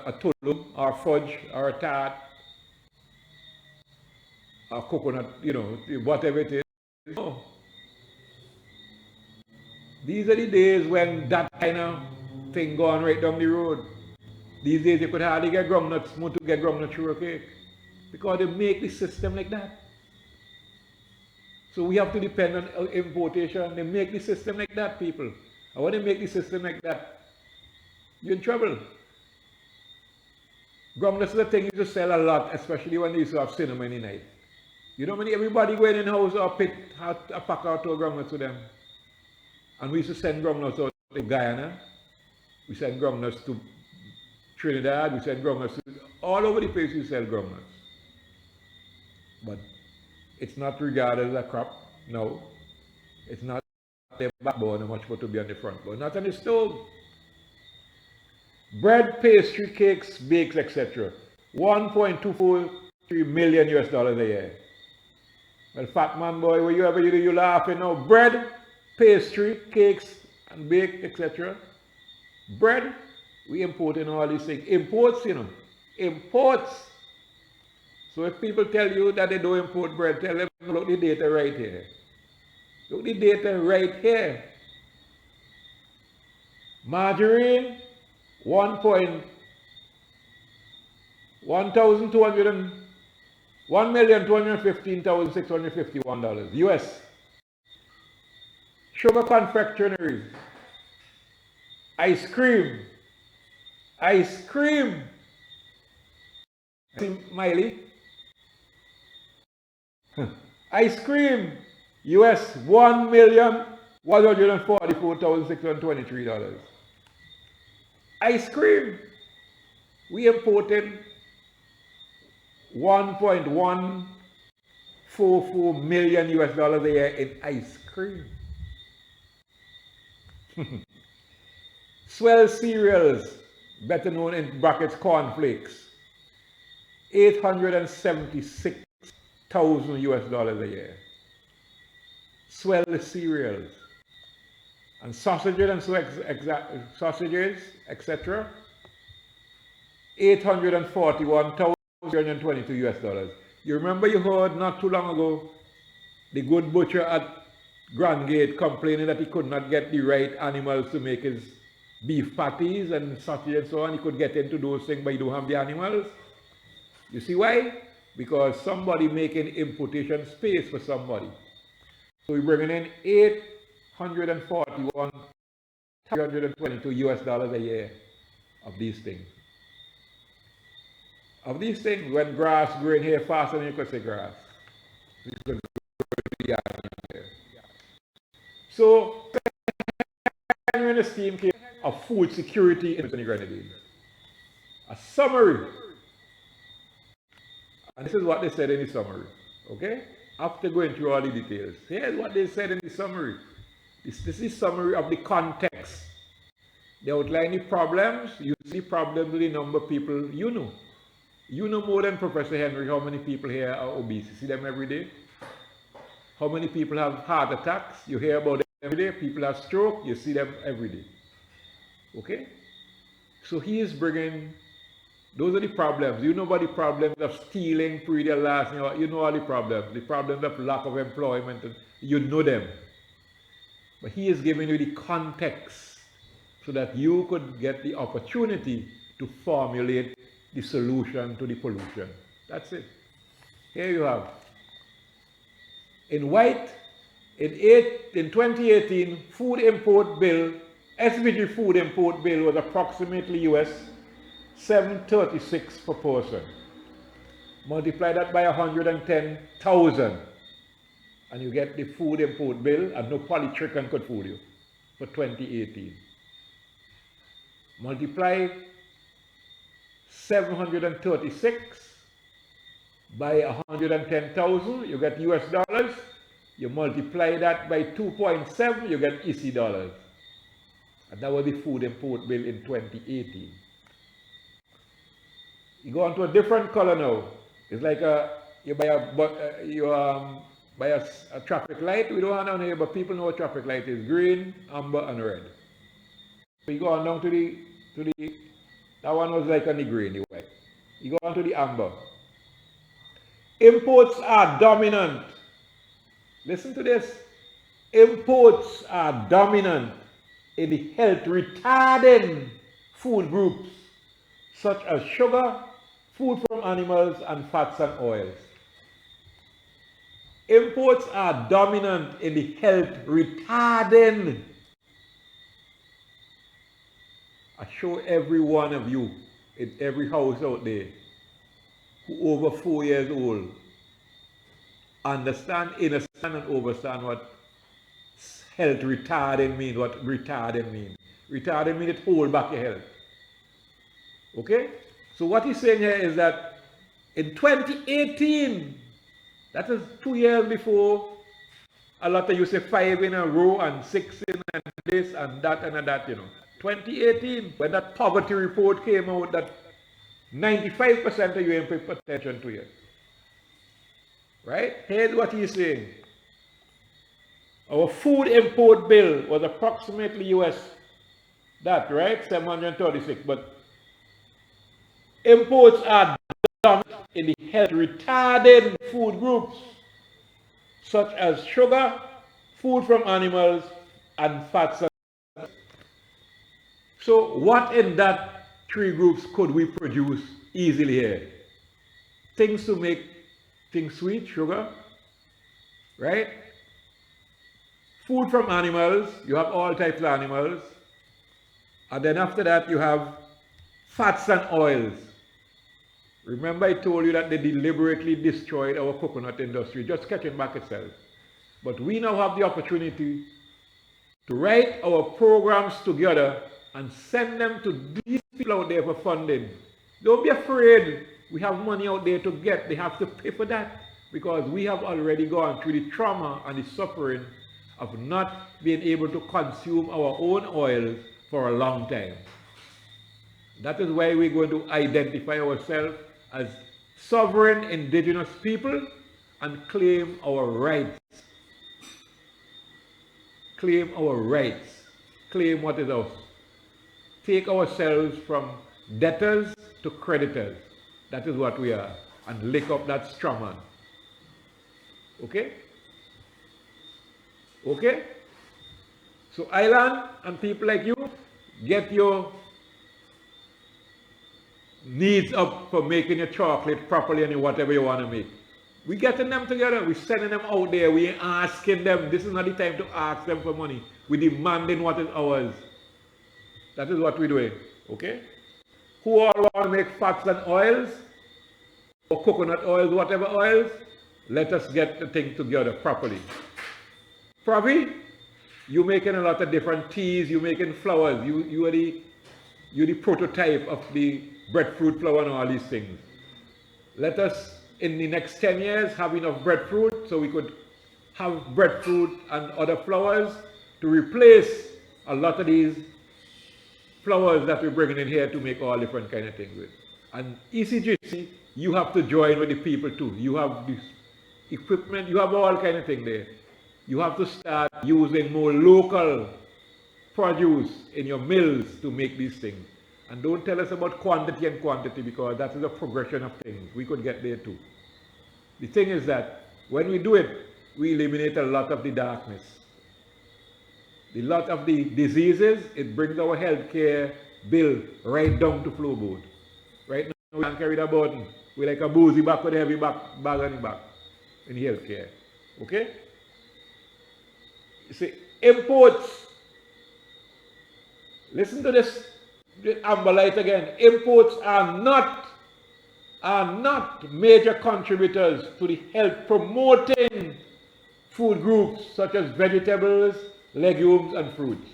a tulum, or fudge, or a tart, or coconut, you know, whatever it is. No. These are the days when that kind of thing going right down the road. These days you could hardly get groundnuts, more to get groundnuts through a cake. Because they make the system like that. So we have to depend on importation. They make the system like that, people. And when they make the system like that, you're in trouble. Groundnuts is a thing you used to sell a lot, especially when they used to have cinema in the night. You know, everybody going in the house or pit a pack out to groundnuts to them. And we used to send groundnuts out to Guyana. We send groundnuts to Trinidad. We send groundnuts to all over the place. We sell groundnuts. But it's not regarded as a crop. No. It's not the backbone and much more to be on the front bone. Not on the stove. Bread, pastry, cakes, bakes, etc. $1.243 million a year. Well, fat man boy, wherever you do, you laughing now. Bread, pastry, cakes, and bake, etc. Bread, we importing all these things. Imports, you know. Imports. So if people tell you that they don't import bread, tell them, look the data right here. Look the data right here. Margarine, $1,215,651 US. Sugar confectionery, ice cream, see Miley? Ice cream, US $1,144,623. Ice cream, we imported $1.144 million a year in ice cream. Swell cereals, better known in brackets cornflakes, $876,000 a year. Swell cereals. And sausages and sausages, etc. $841,322. You remember you heard not too long ago the good butcher at Grand Gate complaining that he could not get the right animals to make his beef patties and sausage and so on. He could get into those things, but he don't have the animals. You see why? Because somebody making importation space for somebody. So we're bringing in 841, 322 US dollars a year of these things. Of these things, when grass growing here faster than you could say grass. So, when the scheme came of food security in the Grenadines. A summary. And this is what they said in the summary. Okay? After going through all the details. Here's what they said in the summary. This is a summary of the context. They outline the problems. You see problems with the number of people you know. You know more than Professor Henry how many people here are obese. You see them every day? How many people have heart attacks? You hear about them every day. People have stroke. You see them every day. Okay? So he is bringing, those are the problems. You know about the problems of stealing, pre-their last, you know all the problems of lack of employment, you know them. But he is giving you the context so that you could get the opportunity to formulate the solution to the pollution. That's it. Here you have. In white, in 2018, food import bill, SPG food import bill was approximately US 736 per person. Multiply that by 110,000 and you get the food import bill, and no polytrichon could fool you, for 2018. Multiply 736 by 110,000, you get US dollars. You multiply that by 2.7, you get EC dollars. And that was the food import bill in 2018. You go on to a different color now. It's like you buy a traffic light. We don't know here, but people know what traffic light is: green, amber, and red. So you go on down to the that one was like on the green, the white. You go on to the amber. Imports are dominant. Listen to this. Imports are dominant in the health retarding food groups such as sugar, food from animals, and fats and oils. Imports are dominant in the health retarding. I show every one of you in every house out there who over 4 years old understand, understand and understand what health retarding means, what retarding means. Retarding means it hold back your health. Okay? So what he's saying here is that in 2018, that is 2 years before, a lot of you say 5 in a row and 6 in and this and that and that, you know. 2018, when that poverty report came out that 95% of you ain't pay attention to it. Right? Here's what he's saying. Our food import bill was approximately US, that, right? 736. But imports are dominant in the health retarded food groups, such as sugar, food from animals, and fats. So what in that 3 groups could we produce easily here? Things to make things sweet, sugar, right? Food from animals, you have all types of animals. And then after that you have fats and oils. Remember I told you that they deliberately destroyed our coconut industry, just catching back itself. But we now have the opportunity to write our programs together and send them to these people out there for funding. Don't be afraid. We have money out there to get. They have to pay for that because we have already gone through the trauma and the suffering of not being able to consume our own oil for a long time. That is why we're going to identify ourselves as sovereign indigenous people and claim our rights. Claim our rights. Claim what is ours. Take ourselves from debtors to creditors. That is what we are. And lick up that straw man. Okay? Okay? So island and people like you, get your needs up for making your chocolate properly and whatever you want to make. We getting them together. We sending them out there. We ain't asking them. This is not the time to ask them for money. We demanding what is ours. That is what we're doing. Okay? Who all want to make fats and oils? Or coconut oils, whatever oils? Let us get the thing together properly. Pravi, you making a lot of different teas. You making flowers. You're the prototype of the breadfruit flower and all these things. Let us, in the next 10 years, have enough breadfruit so we could have breadfruit and other flowers to replace a lot of these flowers that we're bringing in here to make all different kind of things with. And ECGC, you have to join with the people too. You have this equipment, you have all kind of thing there. You have to start using more local produce in your mills to make these things. And don't tell us about quantity and quantity, because that is a progression of things. We could get there too. The thing is that when we do it, we eliminate a lot of the darkness. A lot of the diseases, it brings our healthcare bill right down to floor board. Right now, we can't carry the burden. We're like a boozy back with a heavy bag on the back in healthcare. Okay? You see, imports. Listen to this amber light again. Imports are not major contributors to the health promoting food groups such as vegetables, legumes and fruits.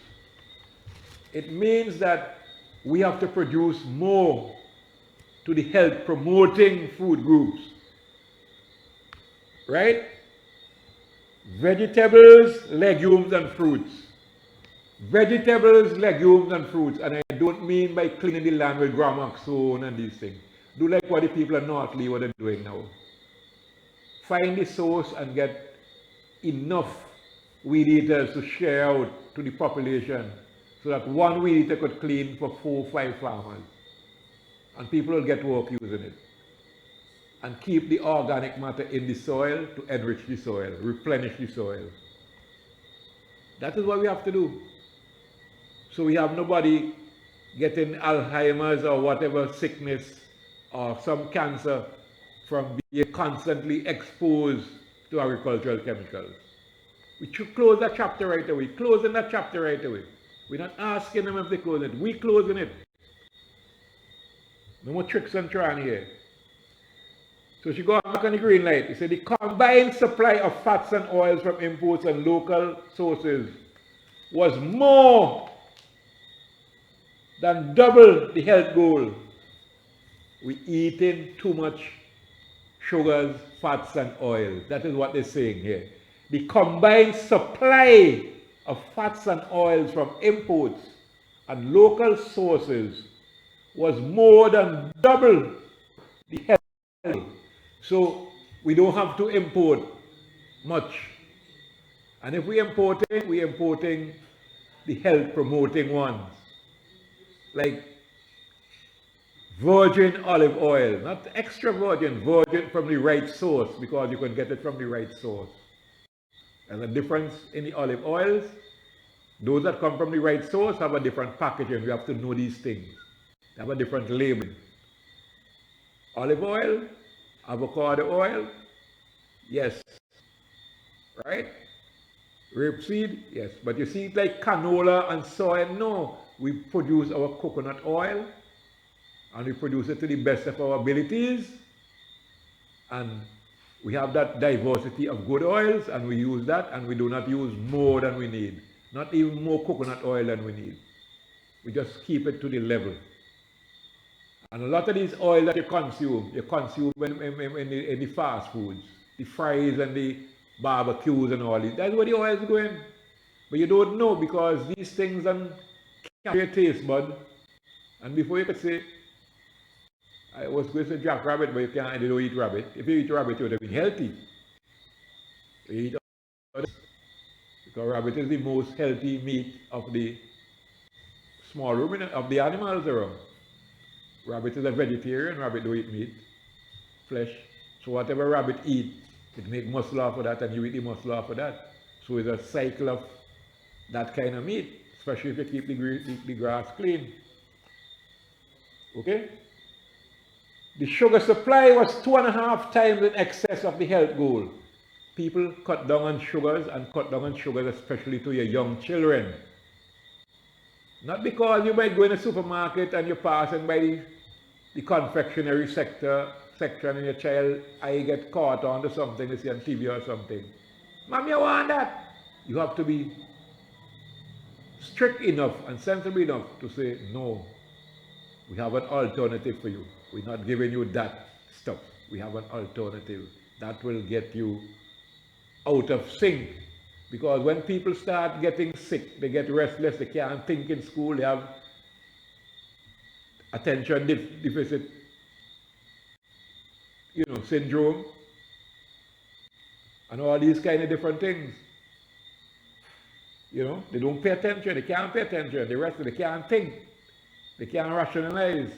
It means that we have to produce more to the health promoting food groups. Right? Vegetables, legumes and fruits. Vegetables, legumes and fruits, and I don't mean by cleaning the land with Gramoxone and these things. Do like what the people of North Lee what they're doing now. Find the source and get enough weed eaters to share out to the population so that one weed eater could clean for 4 or 5 farmers. And people will get work using it. And keep the organic matter in the soil to enrich the soil, replenish the soil. That is what we have to do. So we have nobody getting Alzheimer's or whatever sickness or some cancer from being constantly exposed to agricultural chemicals. We should close that chapter right away. Closing that chapter right away. We're not asking them if they close it. We're closing it. No more tricks and trying here. So she got back on the green light. He said the combined supply of fats and oils from imports and local sources was more than double the health goal. We eating too much sugars, fats and oils. That is what they're saying here. The combined supply of fats and oils from imports and local sources was more than double the health goal. So we don't have to import much. And if we're importing the health promoting ones. Like virgin olive oil, not extra virgin, virgin from the right source, because you can get it from the right source. And the difference in the olive oils, those that come from the right source have a different packaging. We have to know these things. They have a different labeling. Olive oil, avocado oil, yes. Right? Rapeseed, yes. But you see it like canola and soy, no. We produce our coconut oil and we produce it to the best of our abilities, and we have that diversity of good oils and we use that, and we do not use more than we need. Not even more coconut oil than we need. We just keep it to the level. And a lot of these oils that you consume in the fast foods, the fries and the barbecues and all this. That's where the oil is going. But you don't know, because these things capture your taste bud. And before you could say, I was going to say jack rabbit, but you don't eat rabbit. If you eat rabbit, you would have been healthy. You eat others, because rabbit is the most healthy meat of the small ruminant, of the animals around. Rabbit is a vegetarian, rabbit don't eat meat, flesh. So whatever rabbit eat, it make muscle off of that, and you eat the muscle off of that. So it's a cycle of that kind of meat, especially if you keep the grass clean. Okay? The sugar supply was 2.5 times in excess of the health goal. People cut down on sugars and cut down on sugars, especially to your young children. Not because you might go in a supermarket and you're passing by the confectionery section and your child eye get caught onto something, you see on TV or something. Mom, you want that? You have to be strict enough and sensible enough to say, no, we have an alternative for you. We're not giving you that stuff. We have an alternative that will get you out of sync. Because when people start getting sick, they get restless, they can't think in school, they have attention deficit, syndrome, and all these kind of different things. They don't pay attention, they can't pay attention, the rest of they can't think, they can't rationalize.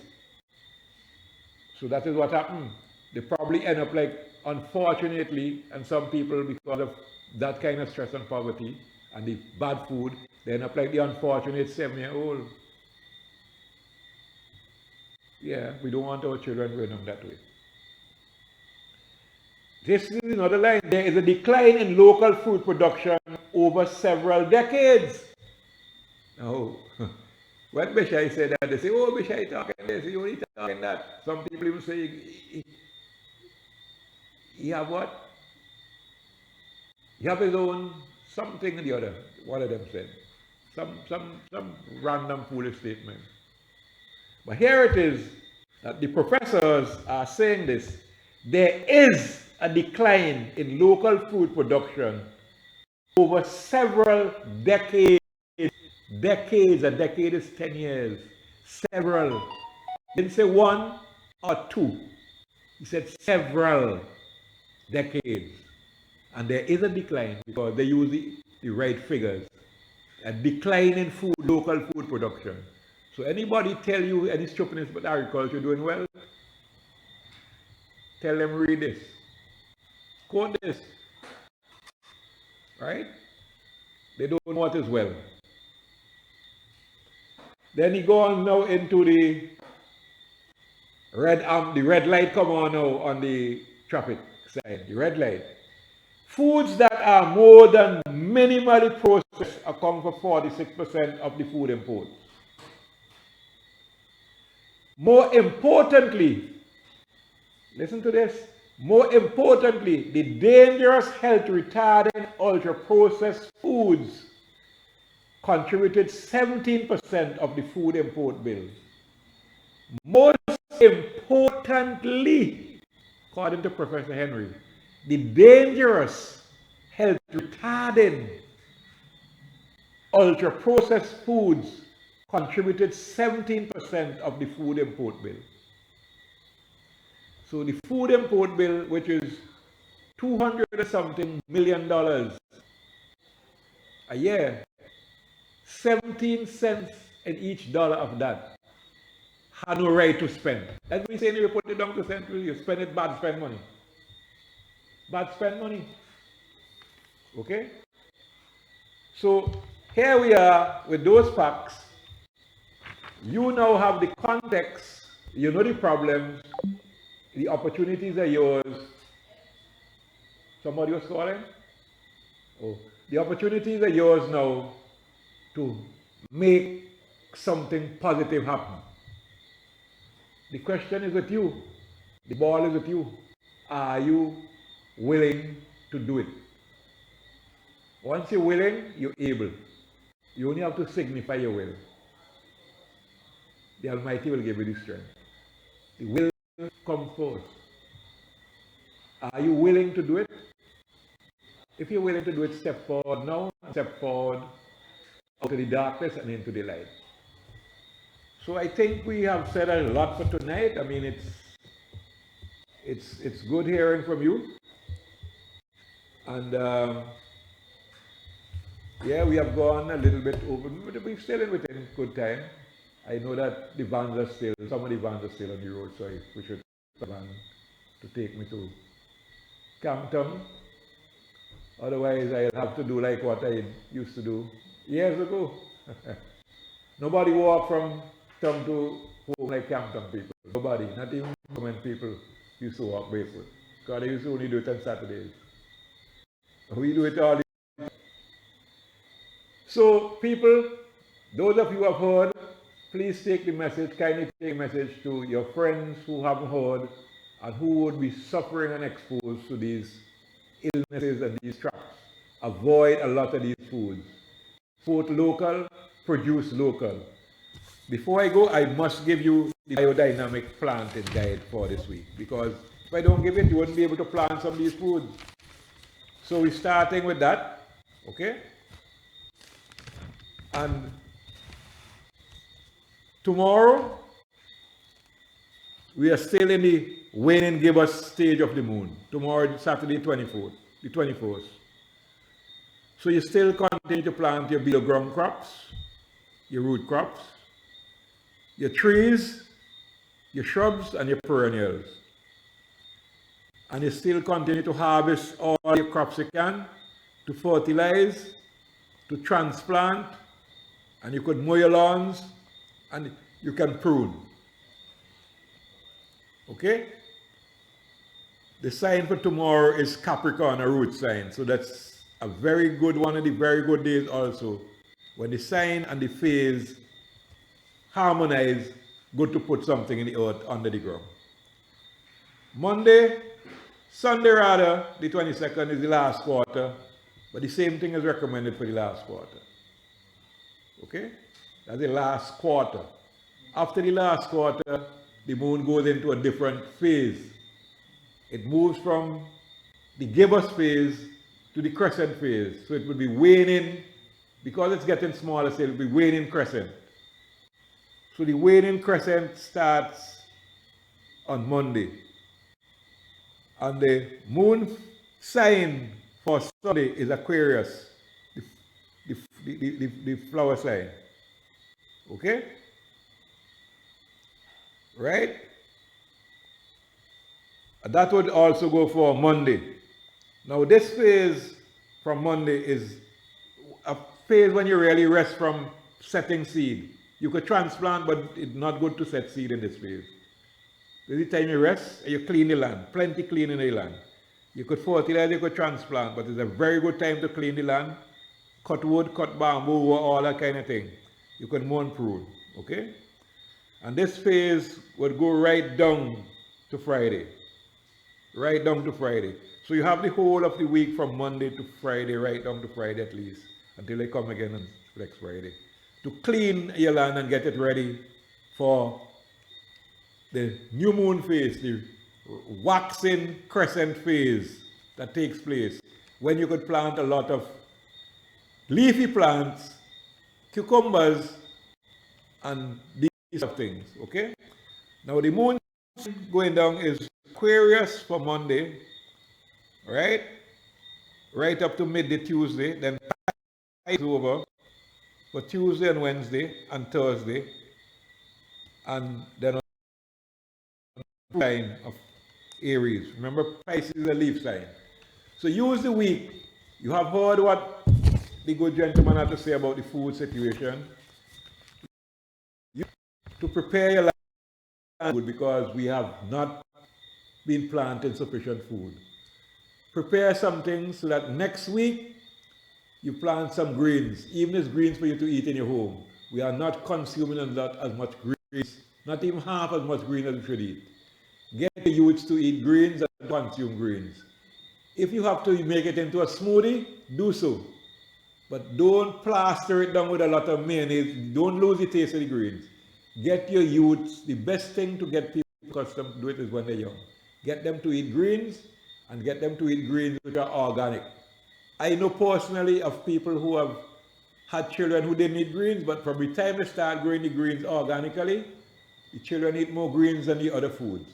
So that is what happened. They probably end up like, unfortunately, and some people, because of that kind of stress and poverty and the bad food, they end up like the unfortunate 7-year-old. Yeah, we don't want our children going on that way. This is another line. There is a decline in local food production over several decades. Now, when Bishai said that, they say, oh, Bishai talking this, you only talking that. Some people even say, he have what? He have his own something or the other. One of them said. Some random foolish statement. But here it is that the professors are saying this. There is a decline in local food production over several decades. Decades, a decade is 10 years. Several. He didn't say 1 or 2. He said several decades. And there is a decline because they use the right figures. A decline in local food production. So anybody tell you any stupidness about agriculture doing well, tell them read this. Quote this. Right? They don't know what is well. Then he go on now into the red light come on now on the traffic side. The red light. Foods that are more than minimally processed account for 46% of the food imports. More importantly, listen to this. More importantly, the dangerous health retarding ultra-processed foods contributed 17% of the food import bill. Most importantly, according to Professor Henry, the dangerous health retarding ultra-processed foods contributed 17% of the food import bill. So the food import bill, which is $200-something million a year, 17 cents in each dollar of that had no right to spend. That's what we say, you put it down to central, you spend it bad, spend money. Bad spend money. Okay? So here we are with those facts. You now have the context, you know the problems, the opportunities are yours. Somebody was calling? Oh, the opportunities are yours now to make something positive happen. The question is with you. The ball is with you. Are you willing to do it? Once you're willing, you're able. You only have to signify your will. The Almighty will give you the strength. The will come forth. Are you willing to do it? If you're willing to do it, step forward now, step forward out of the darkness and into the light. So I think we have said a lot for tonight. I mean, it's good hearing from you. And yeah, we have gone a little bit over, but we're still in within good time. I know that the vans are still, some of the vans are still on the road, so we should have a van to take me to Campton. Otherwise, I'll have to do like what I used to do years ago. Nobody walk from Tom to home like Campton people. Nobody, not even when people used to walk barefoot. Because they used to only do it on Saturdays. We do it all the time. So people, those of you who have heard, please take the message, kindly take the message to your friends who haven't heard and who would be suffering and exposed to these illnesses and these traps. Avoid a lot of these foods. Food local, produce local. Before I go, I must give you the biodynamic planting guide for this week, because if I don't give it, you wouldn't be able to plant some of these foods. So we're starting with that, okay? And tomorrow, we are still in the waning gibbous stage of the moon. Tomorrow, Saturday, the 21st. So you still continue to plant your below ground crops, your root crops, your trees, your shrubs, and your perennials. And you still continue to harvest all your crops you can, to fertilize, to transplant, and you could mow your lawns, and you can prune. Okay? The sign for tomorrow is Capricorn, a root sign. So that's a very good one of the very good days also. When the sign and the phase harmonize, good to put something in the earth under the ground. Sunday rather, the 22nd is the last quarter, but the same thing is recommended for the last quarter. Okay? That's the last quarter. After the last quarter, the moon goes into a different phase. It moves from the gibbous phase to the crescent phase. So it will be waning, because it's getting smaller, so it will be waning crescent. So the waning crescent starts on Monday. And the moon sign for Sunday is Aquarius, the flower sign. Okay? Right? And that would also go for Monday. Now this phase from Monday is a phase when you really rest from setting seed. You could transplant, but it's not good to set seed in this phase. This is the time you rest and you clean the land. Plenty cleaning the land. You could fertilize, you could transplant, but it's a very good time to clean the land. Cut wood, cut bamboo, all that kind of thing. You could mow and prune. Okay? And this phase would go right down to Friday. Right down to Friday. So you have the whole of the week from Monday to Friday, right down to Friday at least, until they come again on next Friday, to clean your land and get it ready for the new moon phase, the waxing crescent phase that takes place, when you could plant a lot of leafy plants, cucumbers, and these of things, okay? Now the moon going down is Aquarius for Monday, right? Right up to midday Tuesday, then is over for Tuesday and Wednesday and Thursday, and then sign of Aries. Remember, Pisces is a leaf sign. So use the week. You have heard what the good gentleman had to say about the food situation. To prepare your land, because we have not been planting sufficient food. Prepare something so that next week you plant some greens, even as greens for you to eat in your home. We are not consuming as much greens, not even half as much green as we should eat. Get the youths to eat greens and consume greens. If you have to make it into a smoothie, do so. But don't plaster it down with a lot of mayonnaise. Don't lose the taste of the greens. Get your youths, the best thing to get people accustomed to do it is when they're young. Get them to eat greens, and get them to eat greens which are organic. I know personally of people who have had children who didn't eat greens, but from the time they start growing the greens organically, the children eat more greens than the other foods.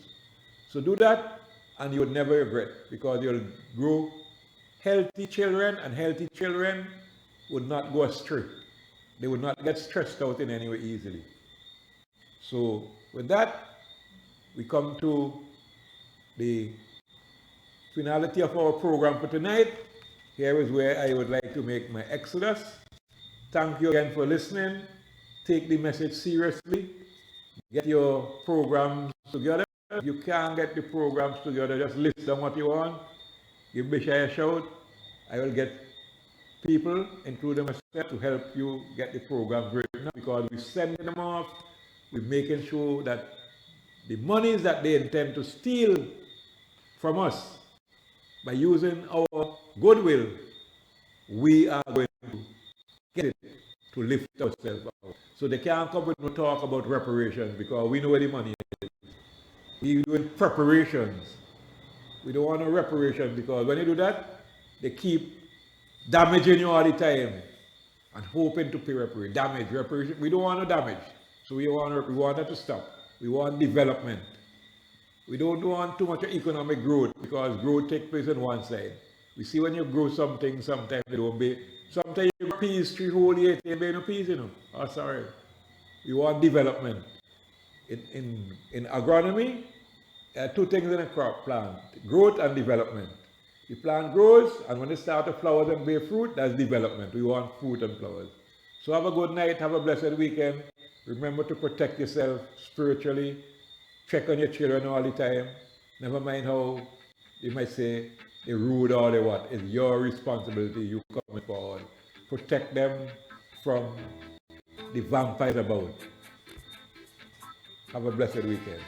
So do that, and you would never regret, because you'll grow healthy children, and healthy children would not go astray. They would not get stressed out in any way easily. So with that, we come to the finality of our program for tonight. Here is where I would like to make my exodus. Thank you again for listening. Take the message seriously. Get your programs together. If you can't get the programs together, just list down what you want. Give Bishai a shout. I will get people, including myself, to help you get the programs written up, because we're sending them off. We're making sure that the monies that they intend to steal from us by using our goodwill, we are going to get it to lift ourselves out. So they can't come with no talk about reparations, because we know where the money is. We're doing preparations. We don't want no reparations, because when you do that, they keep damaging you all the time and hoping to pay reparation. Damage, reparation. We don't want no damage. So we want that to stop. We want development. We don't want too much economic growth, because growth takes place on one side. We see when you grow something, sometimes it don't be. Sometimes you grow peas 3 whole years, there be no peas, you know. Oh, sorry. We want development. In agronomy, there are 2 things in a crop plant: growth and development. The plant grows, and when it starts to flower and bear fruit, that's development. We want fruit and flowers. So have a good night, have a blessed weekend. Remember to protect yourself spiritually. Check on your children all the time. Never mind how you might say they rude or they what. It's your responsibility. You come forward. Protect them from the vampires about. Have a blessed weekend.